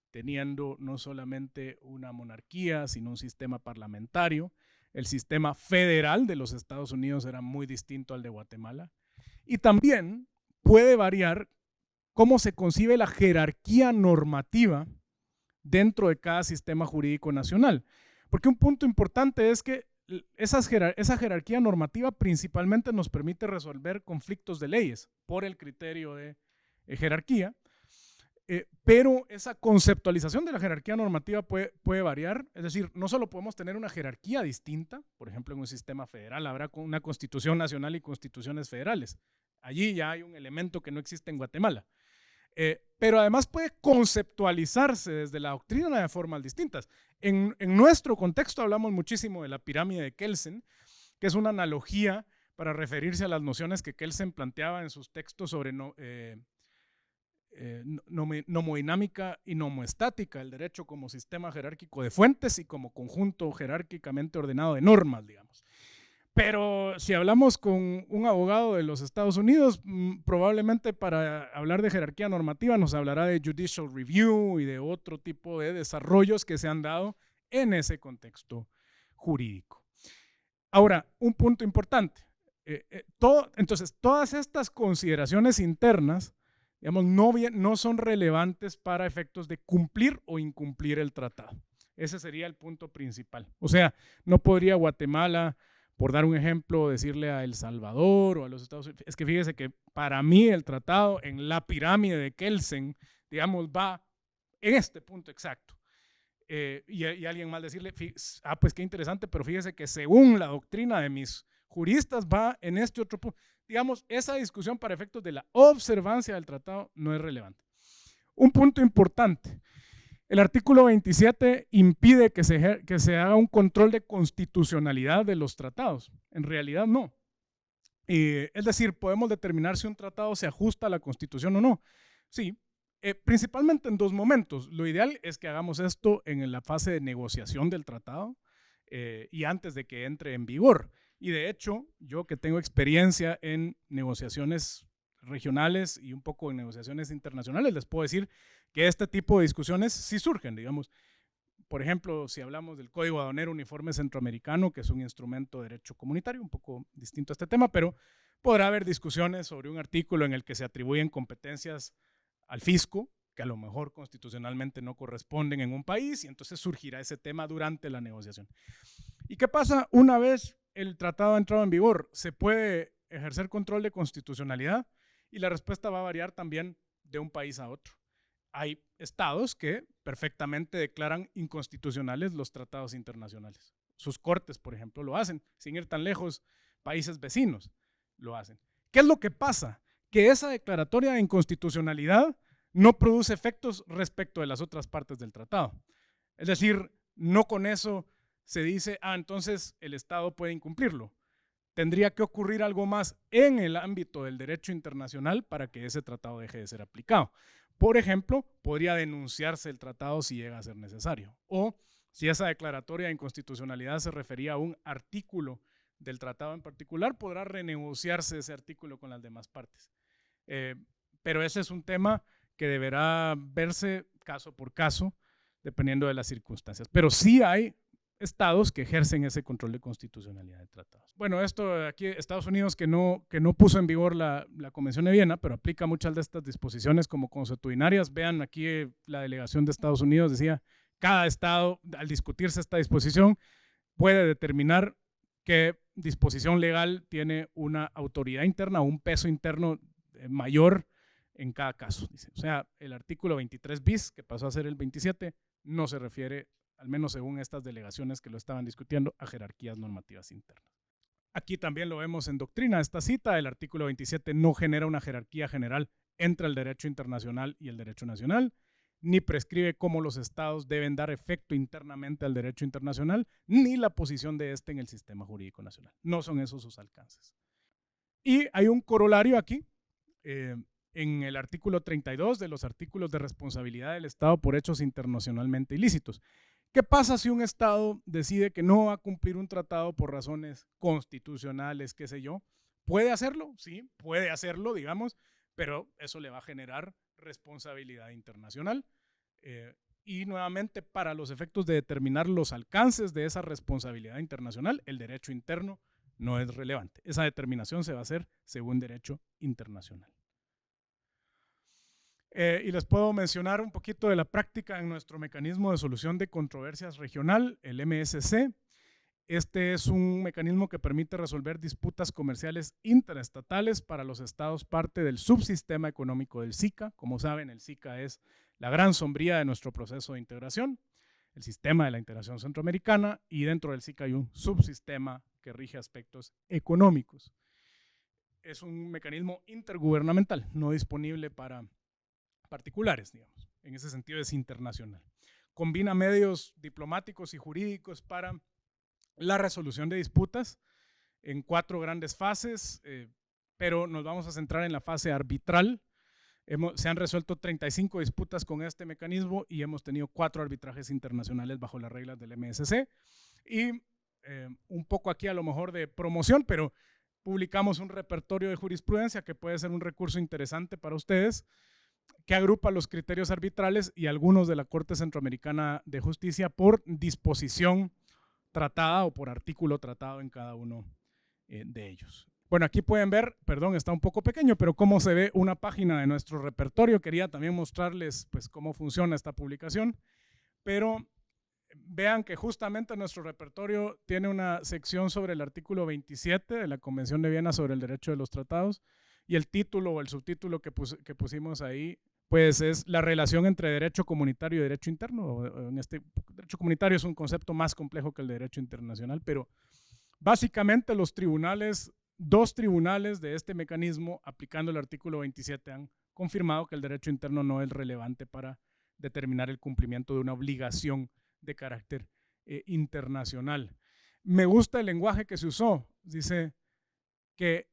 teniendo no solamente una monarquía, sino un sistema parlamentario. El sistema federal de los Estados Unidos será muy distinto al de Guatemala. Y también puede variar cómo se concibe la jerarquía normativa dentro de cada sistema jurídico nacional. Porque un punto importante es que esa jerarquía normativa principalmente nos permite resolver conflictos de leyes por el criterio de jerarquía, pero esa conceptualización de la jerarquía normativa puede variar, es decir, no solo podemos tener una jerarquía distinta, por ejemplo en un sistema federal habrá una constitución nacional y constituciones federales, allí ya hay un elemento que no existe en Guatemala, pero además puede conceptualizarse desde la doctrina de formas distintas. En nuestro contexto hablamos muchísimo de la pirámide de Kelsen, que es una analogía para referirse a las nociones que Kelsen planteaba en sus textos sobre nomodinámica y nomoestática, el derecho como sistema jerárquico de fuentes y como conjunto jerárquicamente ordenado de normas, digamos. Pero si hablamos con un abogado de los Estados Unidos, probablemente para hablar de jerarquía normativa nos hablará de judicial review y de otro tipo de desarrollos que se han dado en ese contexto jurídico. Ahora, un punto importante. Entonces, todas estas consideraciones internas, digamos, no son relevantes para efectos de cumplir o incumplir el tratado. Ese sería el punto principal. O sea, no podría Guatemala, por dar un ejemplo, decirle a El Salvador o a los Estados Unidos, es que fíjese que para mí el tratado en la pirámide de Kelsen, digamos, va en este punto exacto. Y alguien más decirle, pues qué interesante, pero fíjese que según la doctrina de mis juristas va en este otro punto. Digamos, esa discusión para efectos de la observancia del tratado no es relevante. Un punto importante. El artículo 27 impide que se haga un control de constitucionalidad de los tratados. En realidad no. Es decir, podemos determinar si un tratado se ajusta a la Constitución o no. Sí, principalmente en dos momentos. Lo ideal es que hagamos esto en la fase de negociación del tratado y antes de que entre en vigor. Y de hecho, yo que tengo experiencia en negociaciones regionales y un poco en negociaciones internacionales, les puedo decir que este tipo de discusiones sí surgen, digamos. Por ejemplo, si hablamos del Código Aduanero Uniforme Centroamericano, que es un instrumento de derecho comunitario, un poco distinto a este tema, pero podrá haber discusiones sobre un artículo en el que se atribuyen competencias al fisco, que a lo mejor constitucionalmente no corresponden en un país, y entonces surgirá ese tema durante la negociación. ¿Y qué pasa una vez el tratado ha entrado en vigor? ¿Se puede ejercer control de constitucionalidad? Y la respuesta va a variar también de un país a otro. Hay estados que perfectamente declaran inconstitucionales los tratados internacionales. Sus cortes, por ejemplo, lo hacen. Sin ir tan lejos, países vecinos lo hacen. ¿Qué es lo que pasa? Que esa declaratoria de inconstitucionalidad no produce efectos respecto de las otras partes del tratado. Es decir, no con eso se dice, entonces el Estado puede incumplirlo. Tendría que ocurrir algo más en el ámbito del derecho internacional para que ese tratado deje de ser aplicado. Por ejemplo, podría denunciarse el tratado si llega a ser necesario. O si esa declaratoria de inconstitucionalidad se refería a un artículo del tratado en particular, podrá renegociarse ese artículo con las demás partes. Pero ese es un tema que deberá verse caso por caso, dependiendo de las circunstancias. Pero sí hay estados que ejercen ese control de constitucionalidad de tratados. Bueno, esto aquí, Estados Unidos que no puso en vigor la Convención de Viena, pero aplica muchas de estas disposiciones como consuetudinarias. Vean aquí la delegación de Estados Unidos decía, cada estado, al discutirse esta disposición, puede determinar qué disposición legal tiene una autoridad interna o un peso interno mayor en cada caso. Dice. O sea, el artículo 23 bis, que pasó a ser el 27, no se refiere, al menos según estas delegaciones que lo estaban discutiendo, a jerarquías normativas internas. Aquí también lo vemos en doctrina, esta cita, el artículo 27 no genera una jerarquía general entre el derecho internacional y el derecho nacional, ni prescribe cómo los estados deben dar efecto internamente al derecho internacional, ni la posición de este en el sistema jurídico nacional. No son esos sus alcances. Y hay un corolario aquí, en el artículo 32 de los artículos de responsabilidad del Estado por hechos internacionalmente ilícitos, ¿Qué pasa si un Estado decide que no va a cumplir un tratado por razones constitucionales, qué sé yo? ¿Puede hacerlo? Sí, puede hacerlo, digamos, pero eso le va a generar responsabilidad internacional. Y nuevamente, para los efectos de determinar los alcances de esa responsabilidad internacional, el derecho interno no es relevante. Esa determinación se va a hacer según derecho internacional. Y les puedo mencionar un poquito de la práctica en nuestro mecanismo de solución de controversias regional, el MSC. Este es un mecanismo que permite resolver disputas comerciales interestatales para los estados parte del subsistema económico del SICA. Como saben, el SICA es la gran sombría de nuestro proceso de integración, el sistema de la integración centroamericana, y dentro del SICA hay un subsistema que rige aspectos económicos. Es un mecanismo intergubernamental, no disponible para particulares, digamos. En ese sentido es internacional. Combina medios diplomáticos y jurídicos para la resolución de disputas en 4 grandes fases, pero nos vamos a centrar en la fase arbitral. Se han resuelto 35 disputas con este mecanismo y hemos tenido 4 arbitrajes internacionales bajo las reglas del MSC. Y un poco aquí a lo mejor de promoción, pero publicamos un repertorio de jurisprudencia que puede ser un recurso interesante para ustedes, que agrupa los criterios arbitrales y algunos de la Corte Centroamericana de Justicia por disposición tratada o por artículo tratado en cada uno de ellos. Bueno, aquí pueden ver, perdón, está un poco pequeño, pero cómo se ve una página de nuestro repertorio. Quería también mostrarles pues, cómo funciona esta publicación, pero vean que justamente nuestro repertorio tiene una sección sobre el artículo 27 de la Convención de Viena sobre el derecho de los tratados, y el título o el subtítulo que pusimos ahí pues es la relación entre derecho comunitario y derecho interno. En este derecho comunitario es un concepto más complejo que el derecho internacional, pero básicamente los tribunales, 2 tribunales de este mecanismo, aplicando el artículo 27, han confirmado que el derecho interno no es relevante para determinar el cumplimiento de una obligación de carácter internacional. Me gusta el lenguaje que se usó. Dice que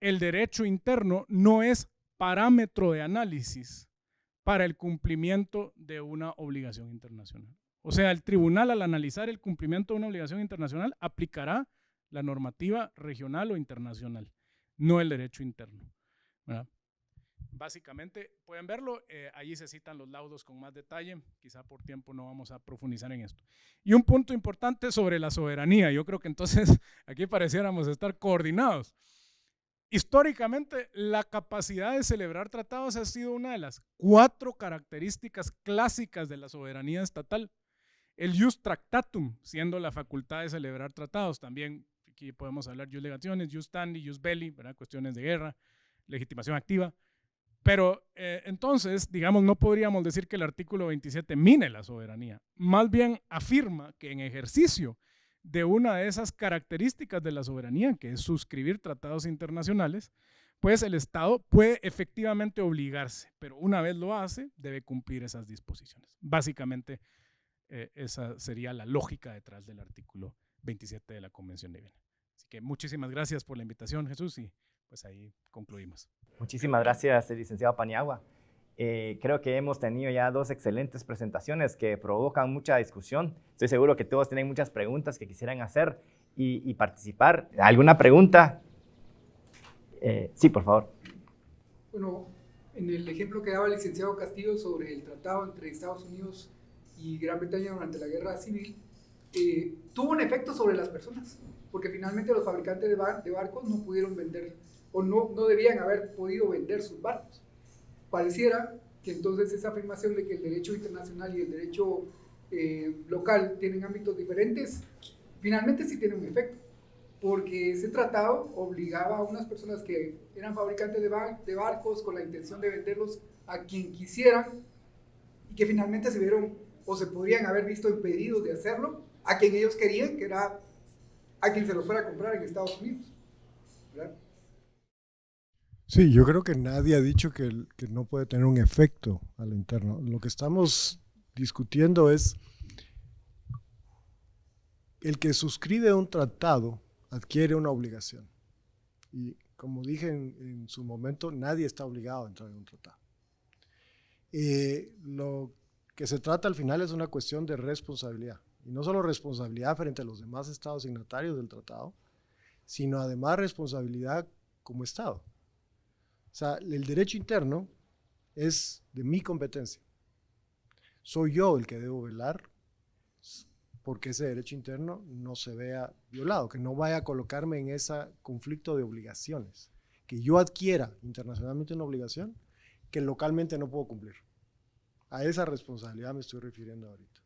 el derecho interno no es parámetro de análisis para el cumplimiento de una obligación internacional. O sea, el tribunal, al analizar el cumplimiento de una obligación internacional, aplicará la normativa regional o internacional, no el derecho interno, ¿verdad? Básicamente, pueden verlo, allí se citan los laudos con más detalle, quizá por tiempo no vamos a profundizar en esto. Y un punto importante sobre la soberanía, yo creo que entonces aquí pareciéramos estar coordinados. Históricamente, la capacidad de celebrar tratados ha sido una de las 4 características clásicas de la soberanía estatal. El jus tractatum, siendo la facultad de celebrar tratados. También aquí podemos hablar jus legationis, jus standi, jus belli, ¿verdad? Cuestiones de guerra, legitimación activa. Pero entonces, digamos, no podríamos decir que el artículo 27 mine la soberanía. Más bien afirma que en ejercicio de una de esas características de la soberanía, que es suscribir tratados internacionales, pues el Estado puede efectivamente obligarse, pero una vez lo hace, debe cumplir esas disposiciones. Básicamente, esa sería la lógica detrás del artículo 27 de la Convención de Viena. Así que muchísimas gracias por la invitación, Jesús, y pues ahí concluimos.
Muchísimas gracias, licenciado Paniagua. Creo que hemos tenido ya 2 excelentes presentaciones que provocan mucha discusión. Estoy seguro que todos tienen muchas preguntas que quisieran hacer y participar. ¿Alguna pregunta? Sí, por favor.
Bueno, en el ejemplo que daba el licenciado Castillo sobre el tratado entre Estados Unidos y Gran Bretaña durante la Guerra Civil, tuvo un efecto sobre las personas, porque finalmente los fabricantes de barcos no pudieron vender, o no debían haber podido vender sus barcos. Pareciera que entonces esa afirmación de que el derecho internacional y el derecho local tienen ámbitos diferentes, finalmente sí tiene un efecto, porque ese tratado obligaba a unas personas que eran fabricantes de barcos con la intención de venderlos a quien quisieran, y que finalmente se vieron o se podrían haber visto impedidos de hacerlo a quien ellos querían, que era a quien se los fuera a comprar en Estados Unidos, ¿verdad?
Sí, yo creo que nadie ha dicho que no puede tener un efecto a lo interno. Lo que estamos discutiendo es el que suscribe un tratado adquiere una obligación. Y como dije en su momento, nadie está obligado a entrar en un tratado. Lo que se trata al final es una cuestión de responsabilidad. Y no solo responsabilidad frente a los demás estados signatarios del tratado, sino además responsabilidad como Estado. O sea, el derecho interno es de mi competencia. Soy yo el que debo velar porque ese derecho interno no se vea violado, que no vaya a colocarme en ese conflicto de obligaciones, que yo adquiera internacionalmente una obligación que localmente no puedo cumplir. A esa responsabilidad me estoy refiriendo ahorita.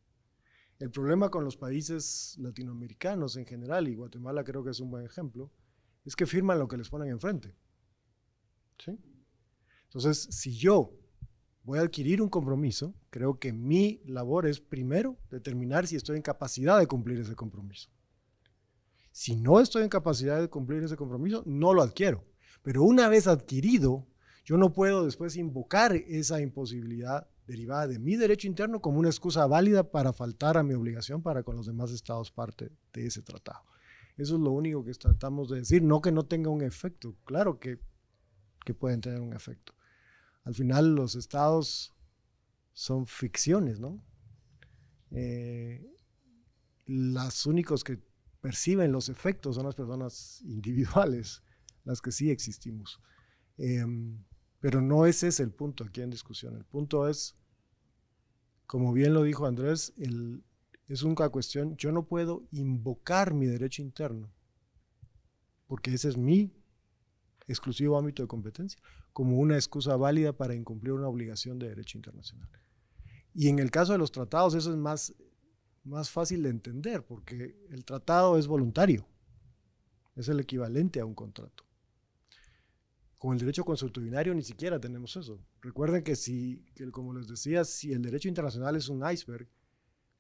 El problema con los países latinoamericanos en general, y Guatemala creo que es un buen ejemplo, es que firman lo que les ponen enfrente. ¿Sí? Entonces, si yo voy a adquirir un compromiso, creo que mi labor es primero determinar si estoy en capacidad de cumplir ese compromiso. Si no estoy en capacidad de cumplir ese compromiso, no lo adquiero. Pero una vez adquirido, yo no puedo después invocar esa imposibilidad derivada de mi derecho interno como una excusa válida para faltar a mi obligación para con los demás estados parte de ese tratado. Eso es lo único que tratamos de decir, no que no tenga un efecto, claro que pueden tener un efecto. Al final los estados son ficciones, ¿no? Los únicos que perciben los efectos son las personas individuales, las que sí existimos. Pero no ese es el punto aquí en discusión. El punto es, como bien lo dijo Andrés, es una cuestión, yo no puedo invocar mi derecho interno, porque ese es mi exclusivo ámbito de competencia, como una excusa válida para incumplir una obligación de derecho internacional. Y en el caso de los tratados eso es más fácil de entender, porque el tratado es voluntario, es el equivalente a un contrato. Con el derecho consuetudinario ni siquiera tenemos eso. Recuerden que como les decía, si el derecho internacional es un iceberg,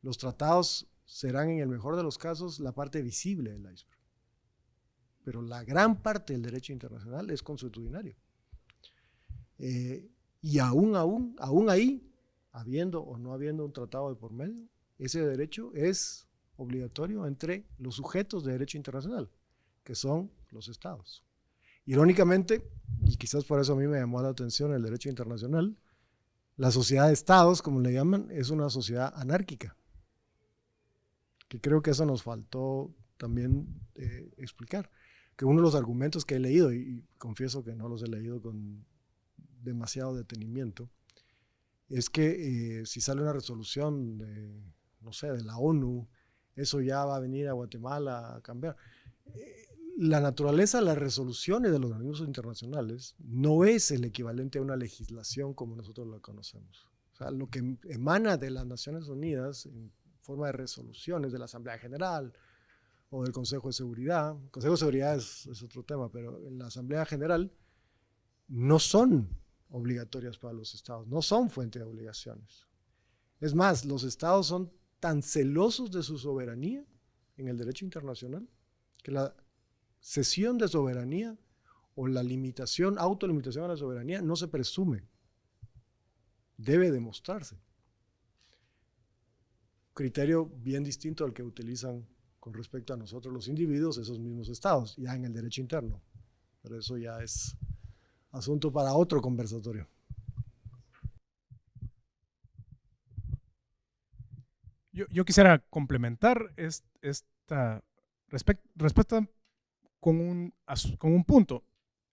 los tratados serán en el mejor de los casos la parte visible del iceberg. Pero la gran parte del derecho internacional es consuetudinario. Y aún ahí, habiendo o no habiendo un tratado de por medio, ese derecho es obligatorio entre los sujetos de derecho internacional, que son los estados. Irónicamente, y quizás por eso a mí me llamó la atención el derecho internacional, la sociedad de estados, como le llaman, es una sociedad anárquica, que creo que eso nos faltó también explicar, que uno de los argumentos que he leído, y confieso que no los he leído con demasiado detenimiento, es que si sale una resolución de, no sé, de la ONU, eso ya va a venir a Guatemala a cambiar. La naturaleza de las resoluciones de los organismos internacionales no es el equivalente a una legislación como nosotros la conocemos. O sea, lo que emana de las Naciones Unidas en forma de resoluciones de la Asamblea General o del Consejo de Seguridad, el Consejo de Seguridad es otro tema, pero en la Asamblea General no son obligatorias para los estados, no son fuente de obligaciones. Es más, los estados son tan celosos de su soberanía en el derecho internacional que la cesión de soberanía o la limitación, autolimitación a la soberanía no se presume, debe demostrarse. Criterio bien distinto al que utilizan con respecto a nosotros los individuos, esos mismos estados, ya en el derecho interno. Pero eso ya es asunto para otro conversatorio.
Yo quisiera complementar esta respuesta con un punto.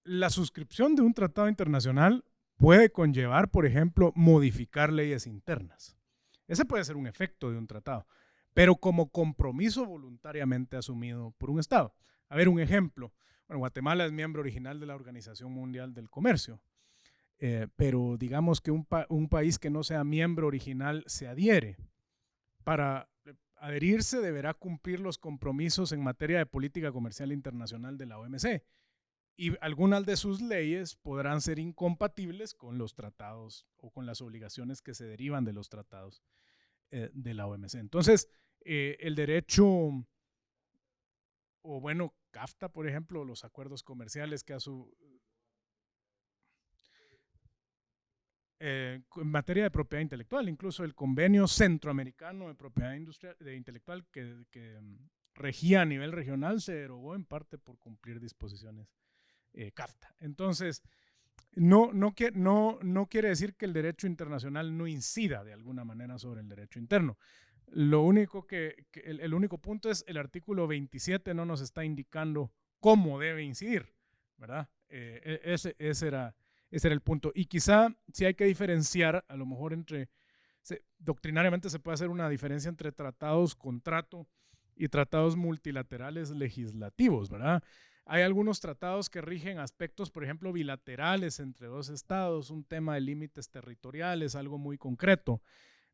La suscripción de un tratado internacional puede conllevar, por ejemplo, modificar leyes internas. Ese puede ser un efecto de un tratado, pero como compromiso voluntariamente asumido por un Estado. A ver, un ejemplo. Bueno, Guatemala es miembro original de la Organización Mundial del Comercio, pero digamos que un país que no sea miembro original se adhiere. Para adherirse deberá cumplir los compromisos en materia de política comercial internacional de la OMC y algunas de sus leyes podrán ser incompatibles con los tratados o con las obligaciones que se derivan de los tratados de la OMC. Entonces, el derecho, o bueno, CAFTA, por ejemplo, los acuerdos comerciales que en materia de propiedad intelectual, incluso el convenio centroamericano de propiedad intelectual que regía a nivel regional se derogó en parte por cumplir disposiciones CAFTA. Entonces, no quiere decir que el derecho internacional no incida de alguna manera sobre el derecho interno. Lo único el único punto es el artículo 27 no nos está indicando cómo debe incidir, ¿verdad? Ese era el punto. Y quizá sí hay que diferenciar, a lo mejor doctrinariamente se puede hacer una diferencia entre tratados contrato y tratados multilaterales legislativos, ¿verdad? Hay algunos tratados que rigen aspectos, por ejemplo, bilaterales entre dos estados, un tema de límites territoriales, algo muy concreto.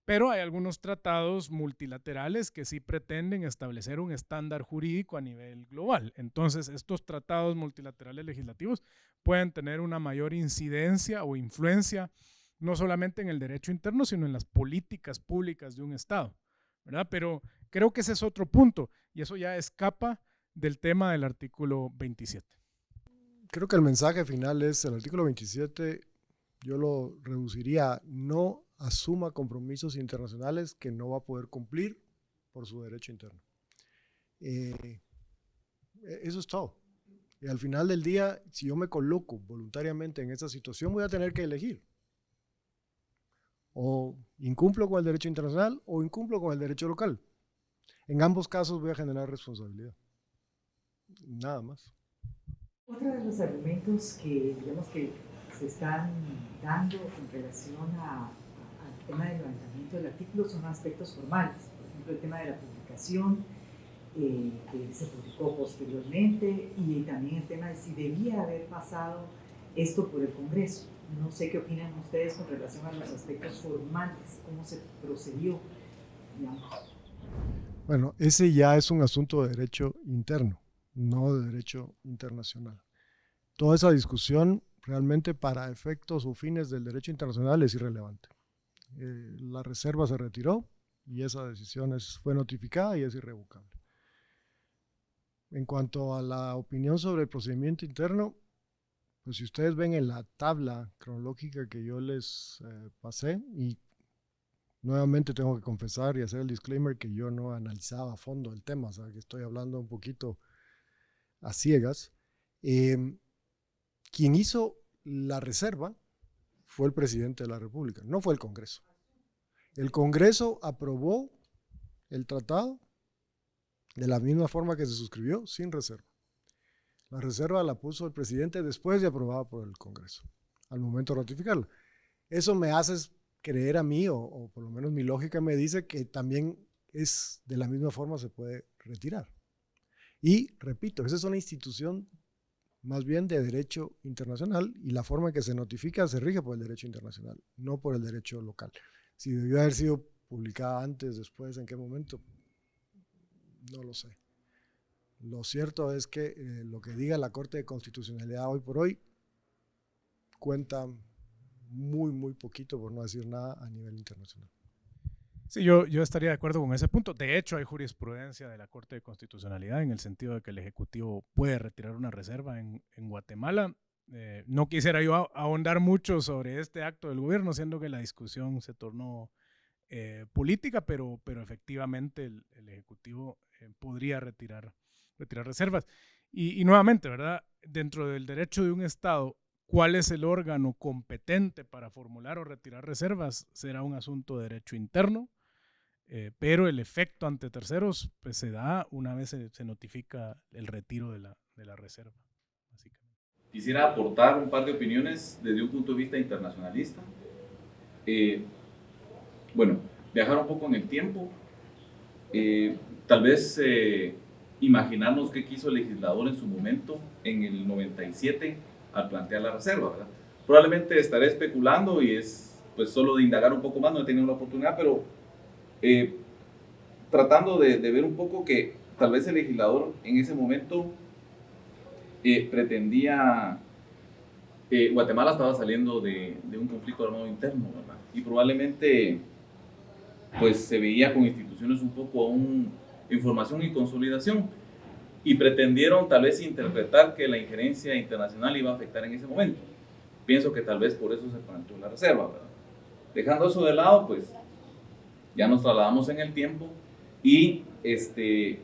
Pero hay algunos tratados multilaterales que sí pretenden establecer un estándar jurídico a nivel global. Entonces, estos tratados multilaterales legislativos pueden tener una mayor incidencia o influencia, no solamente en el derecho interno, sino en las políticas públicas de un estado, ¿verdad? Pero creo que ese es otro punto, y eso ya escapa del tema del artículo 27.
Creo que el mensaje final es, el artículo 27, yo lo reduciría a no asuma compromisos internacionales que no va a poder cumplir por su derecho interno. Eso es todo. Y al final del día, si yo me coloco voluntariamente en esa situación, voy a tener que elegir. O incumplo con el derecho internacional o incumplo con el derecho local. En ambos casos voy a generar responsabilidad. Nada más.
Otro de los argumentos que, digamos, que se están dando en relación al tema del levantamiento del artículo son aspectos formales. Por ejemplo, el tema de la publicación, que se publicó posteriormente, y también el tema de si debía haber pasado esto por el Congreso. No sé qué opinan ustedes con relación a los aspectos formales, cómo se procedió, digamos.
Bueno, ese ya es un asunto de derecho interno, no de derecho internacional. Toda esa discusión realmente para efectos o fines del derecho internacional es irrelevante. La reserva se retiró y esa decisión fue notificada y es irrevocable. En cuanto a la opinión sobre el procedimiento interno, pues si ustedes ven en la tabla cronológica que yo les pasé, y nuevamente tengo que confesar y hacer el disclaimer que yo no analizaba a fondo el tema, o sea que estoy hablando un poquito a ciegas. Quien hizo la reserva fue el presidente de la República, no fue el Congreso. El Congreso aprobó el tratado de la misma forma que se suscribió, sin reserva. La reserva la puso el presidente después de aprobada por el Congreso, al momento de ratificarla. Eso me hace creer a mí, o por lo menos mi lógica me dice que también es de la misma forma se puede retirar. Y repito, esa es una institución más bien de derecho internacional y la forma en que se notifica se rige por el derecho internacional, no por el derecho local. Si debió haber sido publicada antes, después, en qué momento, no lo sé. Lo cierto es que lo que diga la Corte de Constitucionalidad hoy por hoy cuenta muy, muy poquito, por no decir nada, a nivel internacional.
Sí, yo estaría de acuerdo con ese punto. De hecho, hay jurisprudencia de la Corte de Constitucionalidad en el sentido de que el Ejecutivo puede retirar una reserva en Guatemala. No quisiera yo ahondar mucho sobre este acto del gobierno, siendo que la discusión se tornó política, pero efectivamente el Ejecutivo podría retirar reservas. Y nuevamente, ¿verdad? Dentro del derecho de un Estado, ¿cuál es el órgano competente para formular o retirar reservas? Será un asunto de derecho interno, pero el efecto ante terceros pues, se da una vez se notifica el retiro de la reserva, básicamente.
Quisiera aportar un par de opiniones desde un punto de vista internacionalista. Bueno, viajar un poco en el tiempo, tal vez imaginarnos qué quiso el legislador en su momento, en el 97, al plantear la reserva, ¿verdad? Probablemente estaré especulando y es pues solo de indagar un poco más, no he tenido la oportunidad, pero tratando de ver un poco que tal vez el legislador en ese momento pretendía, Guatemala estaba saliendo de un conflicto armado interno, ¿verdad? Y probablemente pues se veía con instituciones un poco aún en formación y consolidación y pretendieron tal vez interpretar que la injerencia internacional iba a afectar en ese momento. Pienso que tal vez por eso se planteó la reserva, ¿verdad? Dejando eso de lado, pues ya nos trasladamos en el tiempo y en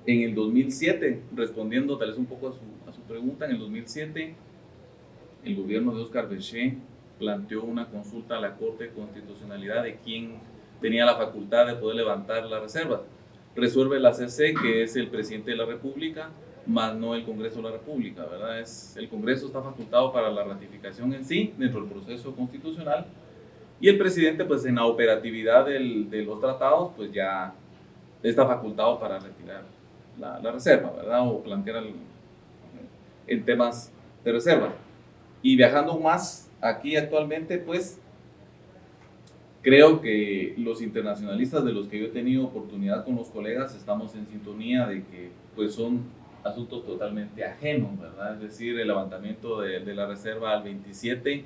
el 2007, respondiendo tal vez un poco a su pregunta, en el 2007 el gobierno de Óscar Berché planteó una consulta a la Corte de Constitucionalidad de quién tenía la facultad de poder levantar la reserva. Resuelve la CC, que es el presidente de la República, más no el Congreso de la República, ¿verdad? El Congreso está facultado para la ratificación en sí, dentro del proceso constitucional, y el presidente, pues en la operatividad de los tratados, pues ya está facultado para retirar la reserva, ¿verdad? O plantear en temas de reserva. Y viajando más aquí actualmente, pues creo que los internacionalistas de los que yo he tenido oportunidad con los colegas estamos en sintonía de que pues son asuntos totalmente ajenos, ¿verdad? Es decir, el levantamiento de la reserva al 27,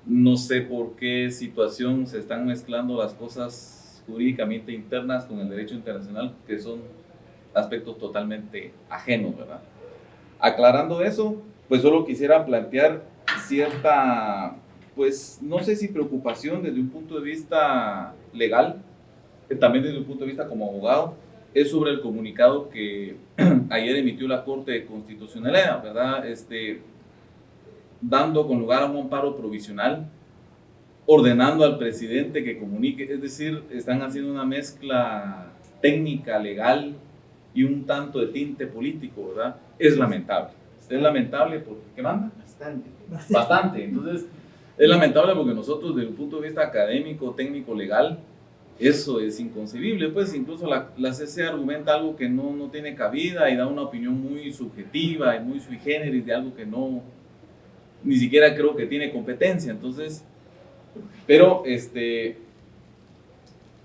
no sé por qué situación se están mezclando las cosas jurídicamente internas con el derecho internacional, que son aspectos totalmente ajenos, ¿verdad? Aclarando eso, pues solo quisiera plantear cierta, pues no sé si preocupación desde un punto de vista legal, también desde un punto de vista como abogado, es sobre el comunicado que ayer emitió la Corte de Constitucionalidad, ¿verdad? Dando con lugar a un amparo provisional, ordenando al presidente que comunique, es decir, están haciendo una mezcla técnica, legal y un tanto de tinte político, ¿verdad? Es lamentable. Es lamentable porque, ¿qué manda? Bastante. Entonces, es lamentable porque nosotros, desde un punto de vista académico, técnico, legal, eso es inconcebible. Pues incluso la CC argumenta algo que no tiene cabida y da una opinión muy subjetiva y muy sui generis de algo que no, ni siquiera creo que tiene competencia. Entonces, pero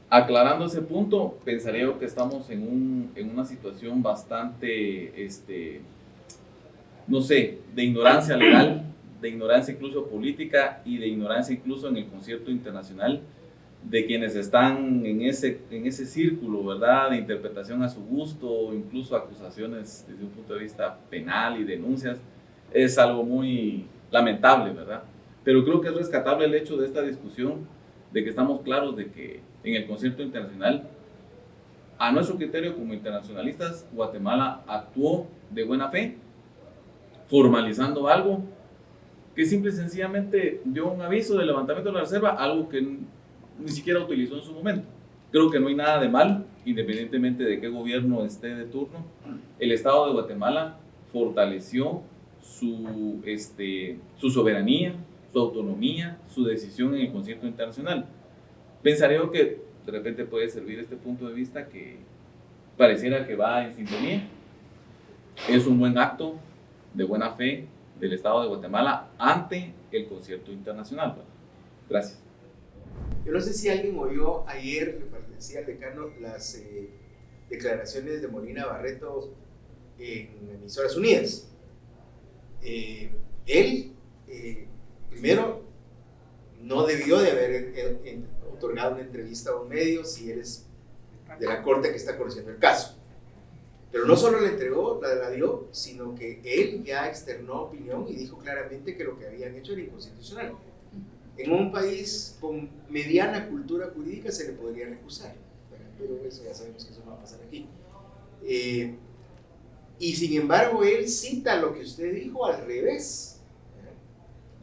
aclarando ese punto, pensaría yo que estamos en una situación bastante, no sé, de ignorancia legal, de ignorancia incluso política y de ignorancia incluso en el concierto internacional de quienes están en ese círculo, ¿verdad?, de interpretación a su gusto, incluso acusaciones desde un punto de vista penal y denuncias. Es algo muy lamentable, ¿verdad? Pero creo que es rescatable el hecho de esta discusión, de que estamos claros de que en el concierto internacional, a nuestro criterio como internacionalistas, Guatemala actuó de buena fe, formalizando algo que simple y sencillamente dio un aviso de levantamiento de la reserva, algo que ni siquiera utilizó en su momento. Creo que no hay nada de mal, independientemente de qué gobierno esté de turno. El Estado de Guatemala fortaleció su soberanía, su autonomía, su decisión en el concierto internacional. Pensaría que de repente puede servir este punto de vista que pareciera que va en sintonía. Es un buen acto de buena fe del Estado de Guatemala ante el concierto internacional. Gracias.
Yo no sé si alguien oyó ayer, le parecía al decano, las declaraciones de Molina Barreto en Emisoras Unidas. Él, primero, no debió de haber otorgado una entrevista a un medio si él es de la corte que está conociendo el caso. Pero no solo la entregó, la dio, sino que él ya externó opinión y dijo claramente que lo que habían hecho era inconstitucional. En un país con mediana cultura jurídica se le podría recusar, pero eso ya sabemos que eso no va a pasar aquí. Y sin embargo, él cita lo que usted dijo al revés.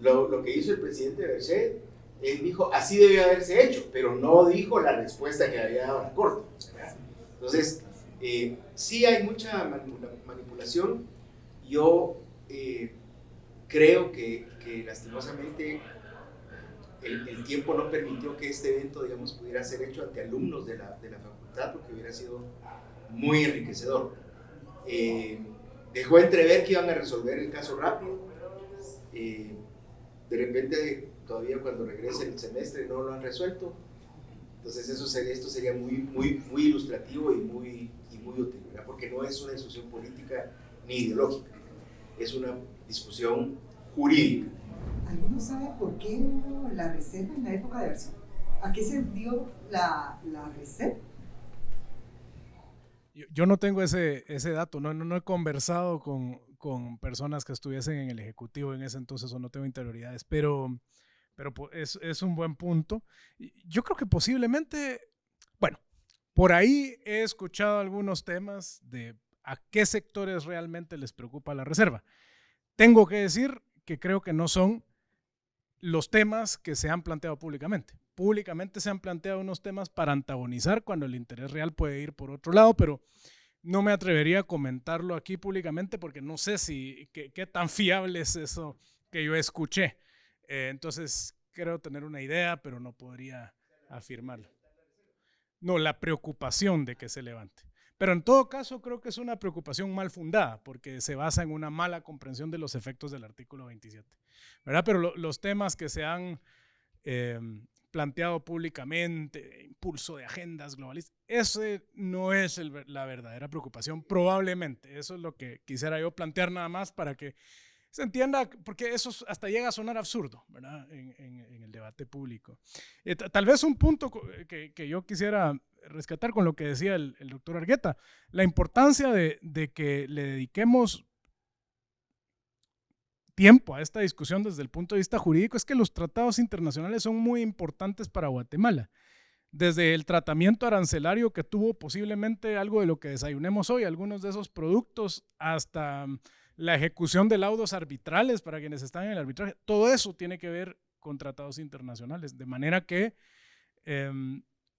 Lo que hizo el presidente Berché, él dijo, así debió haberse hecho, pero no dijo la respuesta que había dado la Corte. Entonces, sí hay mucha manipulación. Yo creo que lastimosamente el tiempo no permitió que este evento, digamos, pudiera ser hecho ante alumnos de la facultad, porque hubiera sido muy enriquecedor. Dejó entrever que iban a resolver el caso rápido. De repente, todavía cuando regrese el semestre no lo han resuelto. Entonces esto sería muy ilustrativo y muy útil, ¿verdad? Porque no es una discusión política ni ideológica, es una discusión jurídica.
¿Alguno sabe por qué hubo la reserva en la época de Garzón? ¿A qué se dio la reserva?
Yo no tengo ese dato, no he conversado con personas que estuviesen en el Ejecutivo en ese entonces o no tengo interioridades, pero es un buen punto. Yo creo que posiblemente, bueno, por ahí he escuchado algunos temas de a qué sectores realmente les preocupa la reserva. Tengo que decir que creo que no son los temas que se han planteado públicamente. Públicamente se han planteado unos temas para antagonizar cuando el interés real puede ir por otro lado, pero no me atrevería a comentarlo aquí públicamente porque no sé qué tan fiable es eso que yo escuché. Entonces, creo tener una idea, pero no podría afirmarlo. No, la preocupación de que se levante. Pero en todo caso, creo que es una preocupación mal fundada, porque se basa en una mala comprensión de los efectos del artículo 27. ¿Verdad? Pero los temas que se han planteado públicamente, impulso de agendas globalistas, ese no es la verdadera preocupación, probablemente. Eso es lo que quisiera yo plantear nada más para que se entienda, porque eso hasta llega a sonar absurdo, ¿verdad? En el debate público. Tal vez un punto que yo quisiera rescatar con lo que decía el doctor Argueta, la importancia de que le dediquemos tiempo a esta discusión desde el punto de vista jurídico es que los tratados internacionales son muy importantes para Guatemala. Desde el tratamiento arancelario que tuvo posiblemente algo de lo que desayunemos hoy, algunos de esos productos, hasta la ejecución de laudos arbitrales para quienes están en el arbitraje, todo eso tiene que ver con tratados internacionales, de manera que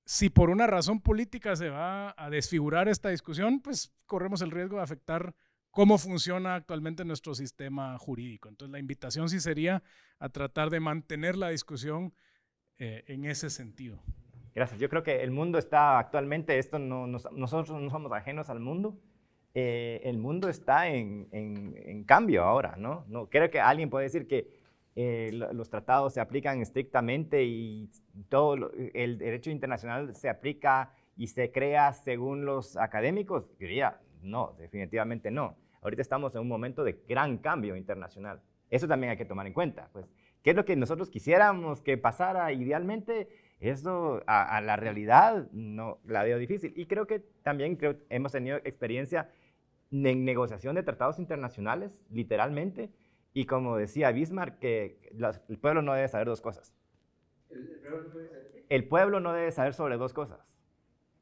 si por una razón política se va a desfigurar esta discusión, pues corremos el riesgo de afectar cómo funciona actualmente nuestro sistema jurídico. Entonces la invitación sí sería a tratar de mantener la discusión en ese sentido.
Gracias. Yo creo que el mundo está actualmente, nosotros no somos ajenos al mundo. El mundo está en cambio ahora, ¿no? No creo que alguien puede decir que los tratados se aplican estrictamente y todo el derecho internacional se aplica y se crea según los académicos. Yo diría, no, definitivamente no. Ahorita estamos en un momento de gran cambio internacional. Eso también hay que tomar en cuenta. Pues, ¿qué es lo que nosotros quisiéramos que pasara idealmente? Eso a la realidad no la veo difícil. Y creo que también hemos tenido experiencia en negociación de tratados internacionales, literalmente, y como decía Bismarck, que el pueblo no debe saber dos cosas. El pueblo no debe saber sobre dos cosas.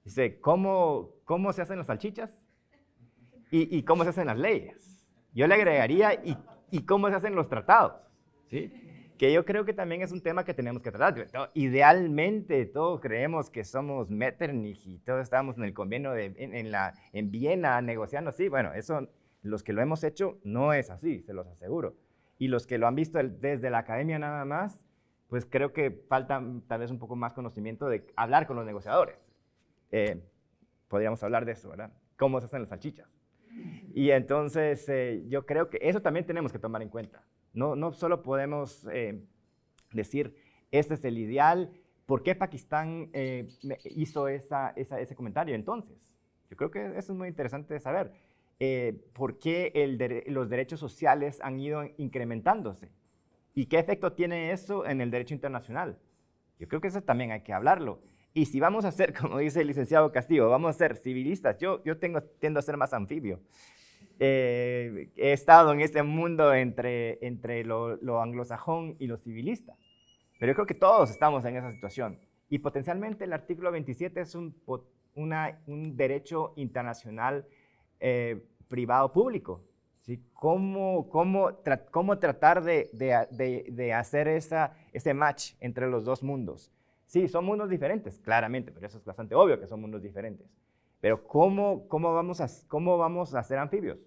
Dice, ¿cómo se hacen las salchichas? Y cómo se hacen las leyes. Yo le agregaría, y cómo se hacen los tratados, ¿sí? Que yo creo que también es un tema que tenemos que tratar. Idealmente todos creemos que somos Metternich y todos estamos en el convenio en Viena negociando. Sí, bueno, eso los que lo hemos hecho no es así, se los aseguro. Y los que lo han visto desde la academia nada más, pues creo que falta tal vez un poco más conocimiento de hablar con los negociadores. Podríamos hablar de eso, ¿verdad? ¿Cómo se hacen las salchichas? Y entonces yo creo que eso también tenemos que tomar en cuenta. No solo podemos decir, este es el ideal. ¿Por qué Pakistán hizo ese comentario entonces? Yo creo que eso es muy interesante de saber. ¿Por qué los derechos sociales han ido incrementándose? ¿Y qué efecto tiene eso en el derecho internacional? Yo creo que eso también hay que hablarlo. Y si vamos a ser, como dice el licenciado Castillo, vamos a ser civilistas, yo tiendo a ser más anfibio. He estado en ese mundo entre lo anglosajón y lo civilista. Pero yo creo que todos estamos en esa situación. Y potencialmente el artículo 27 es un derecho internacional privado público. ¿Sí? ¿Cómo tratar de hacer ese match entre los dos mundos? Sí, son mundos diferentes, claramente, pero eso es bastante obvio que son mundos diferentes. Pero ¿cómo vamos a ser anfibios?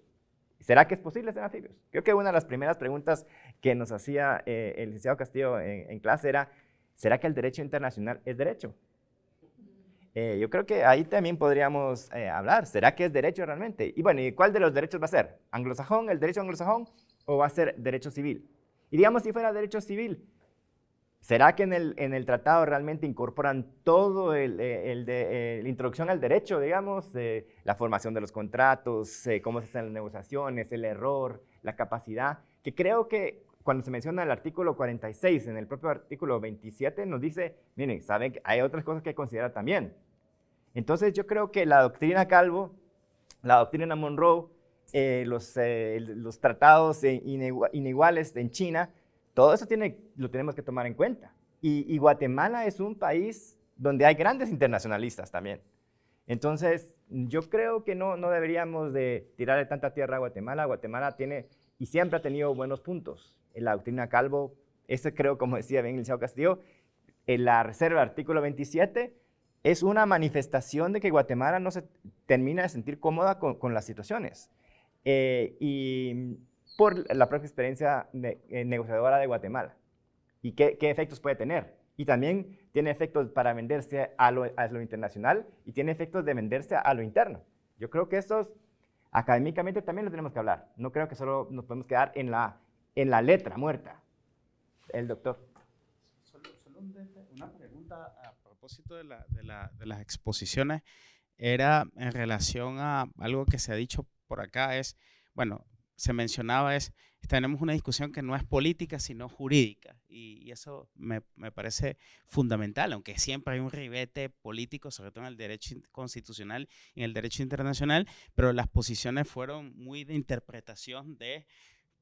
¿Será que es posible ser anfibios? Creo que una de las primeras preguntas que nos hacía el licenciado Castillo en clase era, ¿será que el derecho internacional es derecho? Yo creo que ahí también podríamos hablar, ¿será que es derecho realmente? Y bueno, ¿y cuál de los derechos va a ser? ¿Anglosajón, el derecho anglosajón, o va a ser derecho civil? Y digamos si fuera derecho civil, ¿será que en el tratado realmente incorporan todo la introducción al derecho, digamos, la formación de los contratos, cómo se hacen las negociaciones, el error, la capacidad? Que creo que cuando se menciona el artículo 46, en el propio artículo 27, nos dice, miren, saben que hay otras cosas que considerar también. Entonces yo creo que la doctrina Calvo, la doctrina Monroe, los tratados iniguales en China, todo eso lo tenemos que tomar en cuenta. Y Guatemala es un país donde hay grandes internacionalistas también. Entonces, yo creo que no deberíamos de tirarle tanta tierra a Guatemala. Guatemala tiene y siempre ha tenido buenos puntos. la doctrina Calvo, creo, como decía bien el licenciado Castillo, la reserva del artículo 27 es una manifestación de que Guatemala no se termina de sentir cómoda con las situaciones. Y por la propia experiencia negociadora de Guatemala. ¿Y qué efectos puede tener? Y también tiene efectos para venderse a lo internacional y tiene efectos de venderse a lo interno. Yo creo que estos académicamente también lo tenemos que hablar. No creo que solo nos podemos quedar en la letra muerta. El doctor.
Solo una pregunta a propósito de las exposiciones. Era en relación a algo que se ha dicho por acá, se mencionaba tenemos una discusión que no es política, sino jurídica, y eso me parece fundamental, aunque siempre hay un ribete político, sobre todo en el derecho constitucional y en el derecho internacional, pero las posiciones fueron muy de interpretación de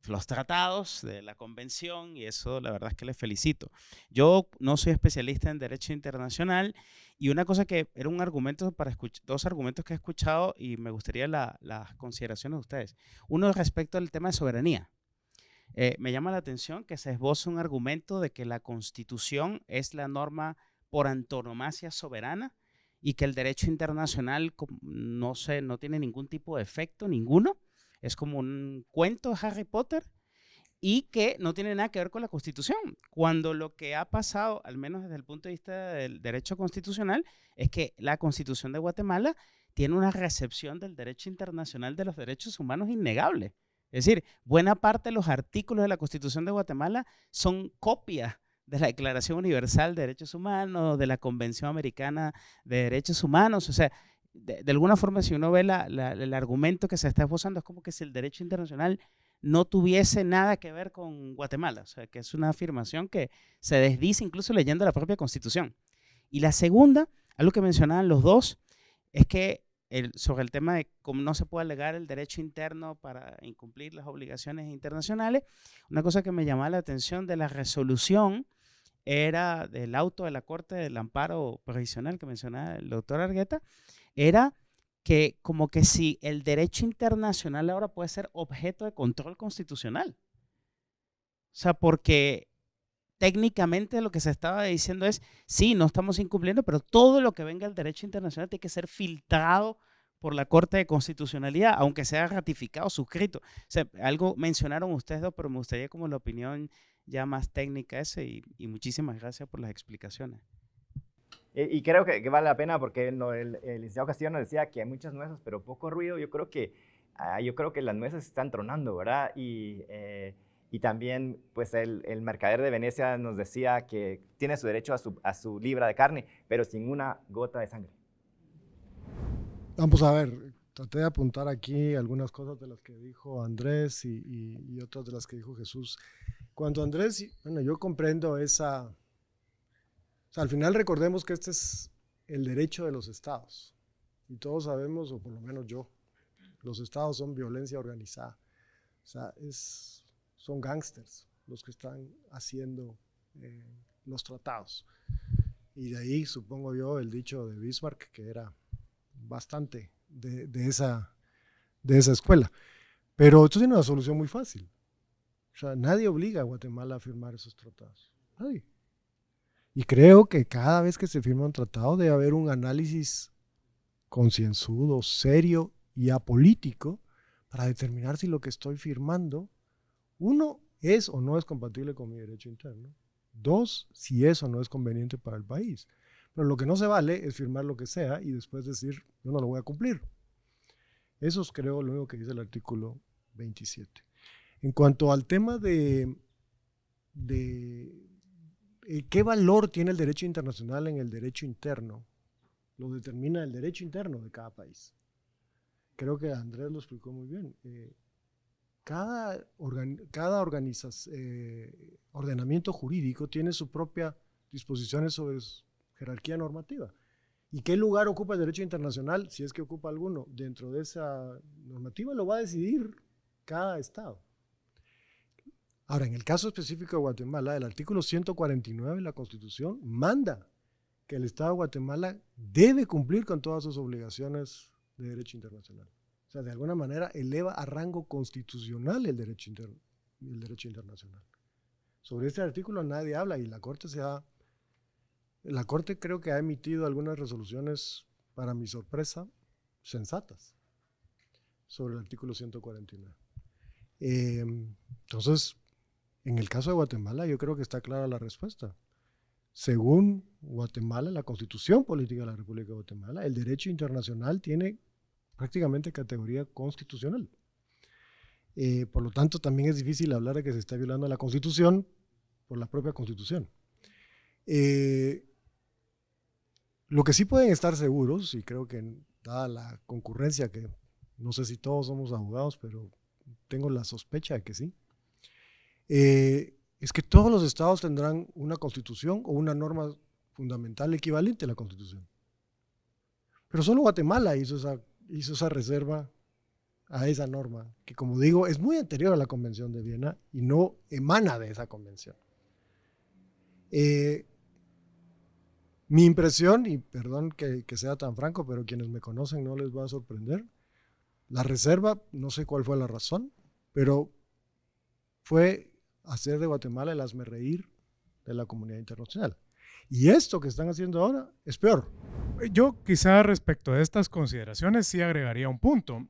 los tratados, de la convención, y eso la verdad es que les felicito. Yo no soy especialista en derecho internacional, y una cosa que era un argumento dos argumentos que he escuchado y me gustaría las consideraciones de ustedes. Uno respecto al tema de soberanía. Me llama la atención que se esboza un argumento de que la Constitución es la norma por antonomasia soberana y que el derecho internacional no tiene ningún tipo de efecto, ninguno. Es como un cuento de Harry Potter y que no tiene nada que ver con la Constitución. Cuando lo que ha pasado, al menos desde el punto de vista del derecho constitucional, es que la Constitución de Guatemala tiene una recepción del derecho internacional de los derechos humanos innegable. Es decir, buena parte de los artículos de la Constitución de Guatemala son copias de la Declaración Universal de Derechos Humanos, de la Convención Americana de Derechos Humanos. O sea, de alguna forma, si uno ve el argumento que se está esbozando, es como que si el derecho internacional no tuviese nada que ver con Guatemala. O sea, que es una afirmación que se desdice incluso leyendo la propia Constitución. Y la segunda, algo que mencionaban los dos, es que sobre el tema de cómo no se puede alegar el derecho interno para incumplir las obligaciones internacionales, una cosa que me llamaba la atención de la resolución era del auto de la Corte del Amparo Provisional que mencionaba el doctor Argueta, era que como que si el derecho internacional ahora puede ser objeto de control constitucional. O sea, porque técnicamente lo que se estaba diciendo es, sí, no estamos incumpliendo, pero todo lo que venga del derecho internacional tiene que ser filtrado por la Corte de Constitucionalidad, aunque sea ratificado, suscrito. O sea, algo mencionaron ustedes dos, pero me gustaría como la opinión ya más técnica y muchísimas gracias por las explicaciones.
Y creo que vale la pena porque el licenciado Castillo nos decía que hay muchas nueces, pero poco ruido. Yo creo que las nueces están tronando, ¿verdad? Y también, pues, el mercader de Venecia nos decía que tiene su derecho a su libra de carne, pero sin una gota de sangre.
Vamos a ver, traté de apuntar aquí algunas cosas de las que dijo Andrés y otras de las que dijo Jesús. Cuando Andrés, yo comprendo esa... O sea, al final recordemos que este es el derecho de los estados. Y todos sabemos, o por lo menos yo, los estados son violencia organizada. O sea, son gángsters los que están haciendo los tratados. Y de ahí, supongo yo, el dicho de Bismarck, que era bastante de esa escuela. Pero esto tiene una solución muy fácil. O sea, nadie obliga a Guatemala a firmar esos tratados. Nadie. Y creo que cada vez que se firma un tratado debe haber un análisis concienzudo, serio y apolítico para determinar si lo que estoy firmando, uno, es o no es compatible con mi derecho interno. Dos, si es o no es conveniente para el país. Pero lo que no se vale es firmar lo que sea y después decir, yo no lo voy a cumplir. Eso es, creo, lo único que dice el artículo 27. En cuanto al tema de qué valor tiene el derecho internacional en el derecho interno, lo determina el derecho interno de cada país. Creo que Andrés lo explicó muy bien. Cada ordenamiento jurídico tiene su propia disposiciones sobre jerarquía normativa. ¿Y qué lugar ocupa el derecho internacional? Si es que ocupa alguno dentro de esa normativa, lo va a decidir cada estado. Ahora, en el caso específico de Guatemala, el artículo 149 de la Constitución manda que el Estado de Guatemala debe cumplir con todas sus obligaciones de derecho internacional. O sea, de alguna manera eleva a rango constitucional el derecho internacional. Sobre este artículo nadie habla y la Corte creo que ha emitido algunas resoluciones, para mi sorpresa, sensatas sobre el artículo 149. Entonces, en el caso de Guatemala, yo creo que está clara la respuesta. Según Guatemala, la Constitución Política de la República de Guatemala, el derecho internacional tiene prácticamente categoría constitucional. Por lo tanto, también es difícil hablar de que se está violando la Constitución por la propia Constitución. Lo que sí pueden estar seguros, y creo que dada la concurrencia, que no sé si todos somos abogados, pero tengo la sospecha de que sí, es que todos los estados tendrán una constitución o una norma fundamental equivalente a la Constitución. Pero solo Guatemala hizo esa reserva a esa norma, que como digo, es muy anterior a la Convención de Viena y no emana de esa convención. Mi impresión, y perdón que sea tan franco, pero quienes me conocen no les va a sorprender, la reserva, no sé cuál fue la razón, pero fue hacer de Guatemala el hazmerreír de la comunidad internacional. Y esto que están haciendo ahora es peor.
Yo quizá respecto a estas consideraciones sí agregaría un punto.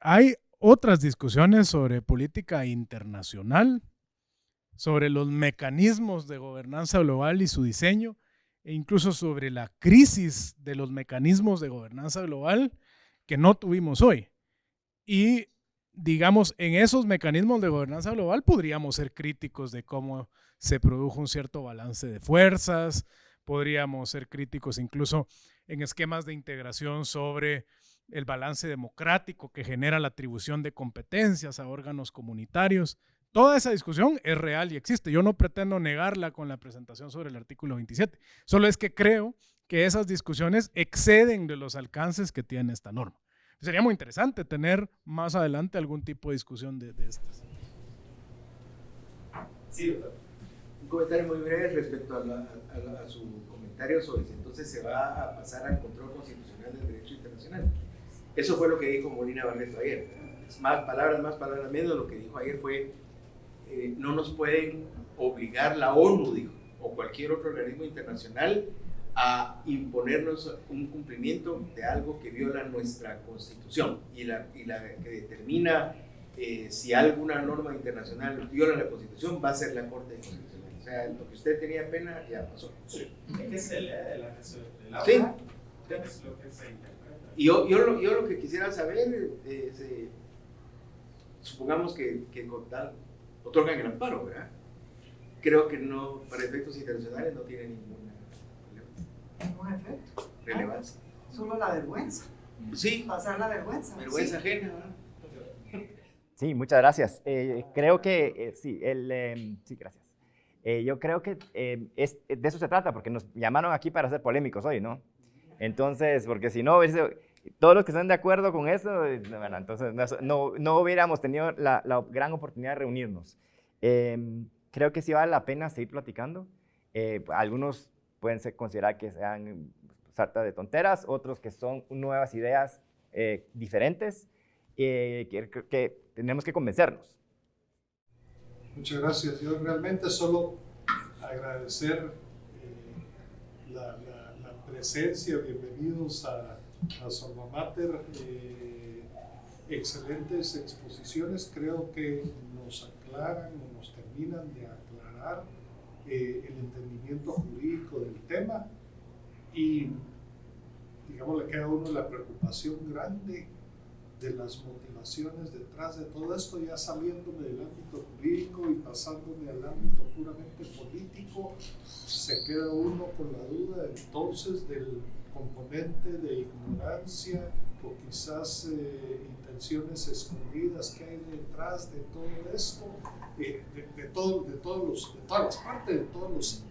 Hay otras discusiones sobre política internacional, sobre los mecanismos de gobernanza global y su diseño, e incluso sobre la crisis de los mecanismos de gobernanza global que no tuvimos hoy. Y digamos, en esos mecanismos de gobernanza global podríamos ser críticos de cómo se produjo un cierto balance de fuerzas, podríamos ser críticos incluso en esquemas de integración sobre el balance democrático que genera la atribución de competencias a órganos comunitarios. Toda esa discusión es real y existe. Yo no pretendo negarla con la presentación sobre el artículo 27. Solo es que creo que esas discusiones exceden de los alcances que tiene esta norma. Sería muy interesante tener más adelante algún tipo de discusión de estas.
Sí, doctor. Un comentario muy breve respecto a su comentario sobre si entonces se va a pasar al control constitucional del derecho internacional. Eso fue lo que dijo Molina Barreto ayer. Más palabras menos. Lo que dijo ayer fue no nos pueden obligar la ONU, dijo, o cualquier otro organismo internacional a imponernos un cumplimiento de algo que viola nuestra Constitución y la que determina si alguna norma internacional viola la Constitución va a ser la Corte Constitucional. O sea, lo que usted tenía pena ya pasó. Sí.
¿Qué se lee de la sí. ¿Qué es lo que se interpreta?
Y yo lo que quisiera saber es, supongamos que otorgan el amparo, ¿verdad? Creo que no, para efectos internacionales no tiene ningún
efecto.
Relevancia.
Solo la vergüenza.
Sí.
Pasar la vergüenza.
Vergüenza ajena, ¿verdad?
Sí, muchas gracias. Creo que sí, sí, gracias. Yo creo que de eso se trata, porque nos llamaron aquí para ser polémicos hoy, ¿no? Entonces, porque si no, todos los que están de acuerdo con eso, bueno, entonces no hubiéramos tenido la gran oportunidad de reunirnos. Creo que sí vale la pena seguir platicando. Algunos pueden considerar que sean sarta de tonteras, otros que son nuevas ideas diferentes, que tenemos que convencernos.
Muchas gracias. Yo realmente solo agradecer la presencia. Bienvenidos a su alma mater. Excelentes exposiciones. Creo que nos aclaran o nos terminan de aclarar el entendimiento jurídico del tema y, digamos, le queda a uno la preocupación grande de las motivaciones detrás de todo esto, ya saliéndome del ámbito jurídico y pasándome al ámbito puramente político. Se queda uno con la duda entonces del componente de ignorancia o quizás intenciones escondidas que hay detrás de todo esto, de todas las partes, de todos los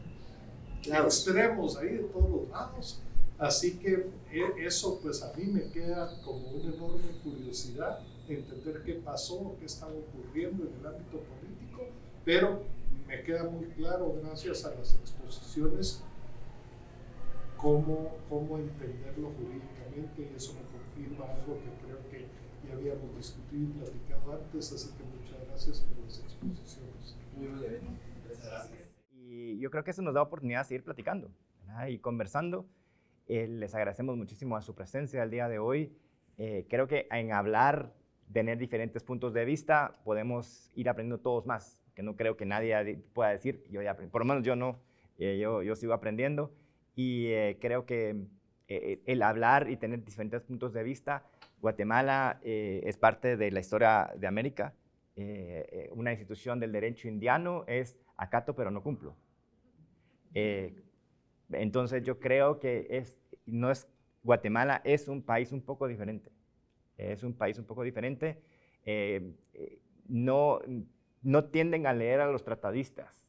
extremos ahí, de todos los lados. Así que eso pues a mí me queda como una enorme curiosidad, entender qué pasó, qué estaba ocurriendo en el ámbito político, pero me queda muy claro, gracias a las exposiciones, cómo entenderlo jurídicamente, y eso me confirma algo que creo que ya habíamos discutido y platicado antes, así que muchas gracias por las exposiciones.
Muy bien.
Y yo creo que eso nos da oportunidad de seguir platicando, ¿verdad? Y conversando. Les agradecemos muchísimo a su presencia el día de hoy. Creo que en hablar, tener diferentes puntos de vista, podemos ir aprendiendo todos más, que no creo que nadie pueda decir, yo ya aprendí, por lo menos yo no, yo sigo aprendiendo, y creo que el hablar y tener diferentes puntos de vista, Guatemala es parte de la historia de América. Una institución del derecho indiano es acato pero no cumplo. Entonces yo creo que Guatemala es un país un poco diferente. Es un país un poco diferente. No tienden a leer a los tratadistas.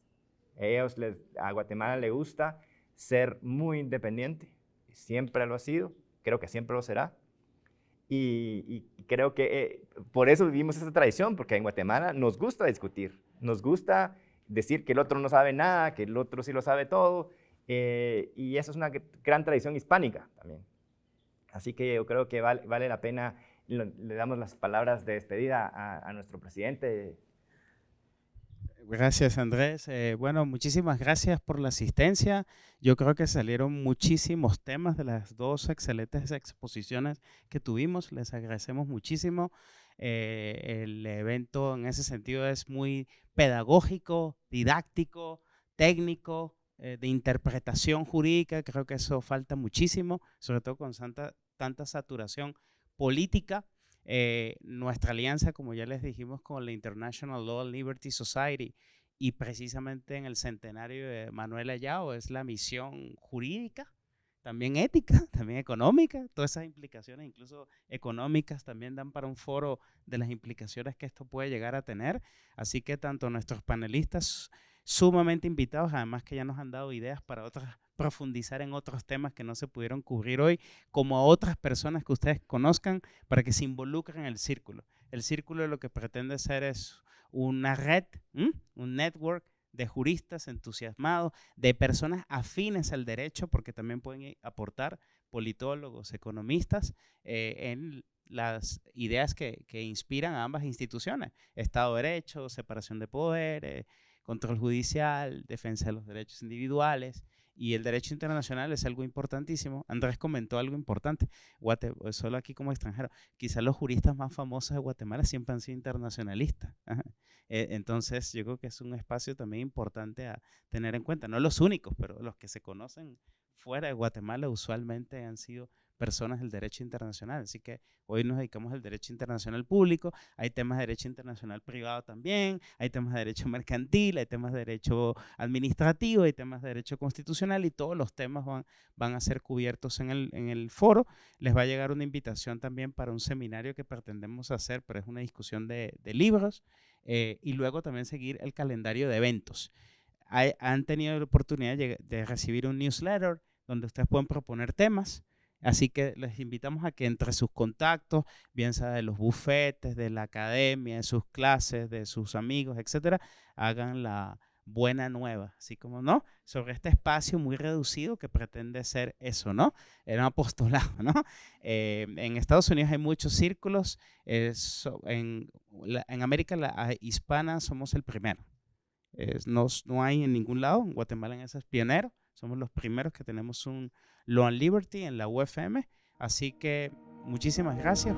A Guatemala le gusta ser muy independiente. Siempre lo ha sido. Creo que siempre lo será. Y creo que por eso vivimos esa tradición, porque en Guatemala nos gusta discutir. Nos gusta decir que el otro no sabe nada, que el otro sí lo sabe todo. Y eso es una gran tradición hispánica también. Así que yo creo que vale la pena. Le damos las palabras de despedida a nuestro presidente.
Gracias, Andrés. Bueno, muchísimas gracias por la asistencia. Yo creo que salieron muchísimos temas de las dos excelentes exposiciones que tuvimos. Les agradecemos muchísimo. El evento en ese sentido es muy pedagógico, didáctico, técnico, de interpretación jurídica. Creo que eso falta muchísimo, sobre todo con tanta saturación política. Nuestra alianza, como ya les dijimos, con la International Law and Liberty Society, y precisamente en el centenario de Manuel Ayao, es la misión jurídica, también ética, también económica. Todas esas implicaciones, incluso económicas, también dan para un foro de las implicaciones que esto puede llegar a tener. Así que tanto nuestros panelistas sumamente invitados, además que ya nos han dado ideas para profundizar en otros temas que no se pudieron cubrir hoy, como a otras personas que ustedes conozcan, para que se involucren en el círculo. El círculo lo que pretende ser es una red, un network de juristas entusiasmados, de personas afines al derecho, porque también pueden aportar politólogos, economistas, en las ideas que inspiran a ambas instituciones: Estado de Derecho, separación de poderes, control judicial, defensa de los derechos individuales. Y el derecho internacional es algo importantísimo. Andrés comentó algo importante, solo aquí como extranjero, quizás los juristas más famosos de Guatemala siempre han sido internacionalistas. Entonces yo creo que es un espacio también importante a tener en cuenta. No los únicos, pero los que se conocen fuera de Guatemala usualmente han sido personas del derecho internacional. Así que hoy nos dedicamos al derecho internacional público. Hay temas de derecho internacional privado también, hay temas de derecho mercantil, hay temas de derecho administrativo, hay temas de derecho constitucional, y todos los temas van a ser cubiertos en el foro. Les va a llegar una invitación también para un seminario que pretendemos hacer, pero es una discusión de libros, y luego también seguir el calendario de eventos. Han tenido la oportunidad de recibir un newsletter donde ustedes pueden proponer temas. Así que les invitamos a que entre sus contactos, bien sea de los bufetes, de la academia, de sus clases, de sus amigos, etcétera, hagan la buena nueva, así como, ¿no?, sobre este espacio muy reducido que pretende ser eso, ¿no? Era un apostolado, ¿no? En Estados Unidos hay muchos círculos. En América hispana somos el primero. No hay en ningún lado. En Guatemala en eso es pionero. Somos los primeros que tenemos un Law and Liberty en la UFM. Así que muchísimas gracias.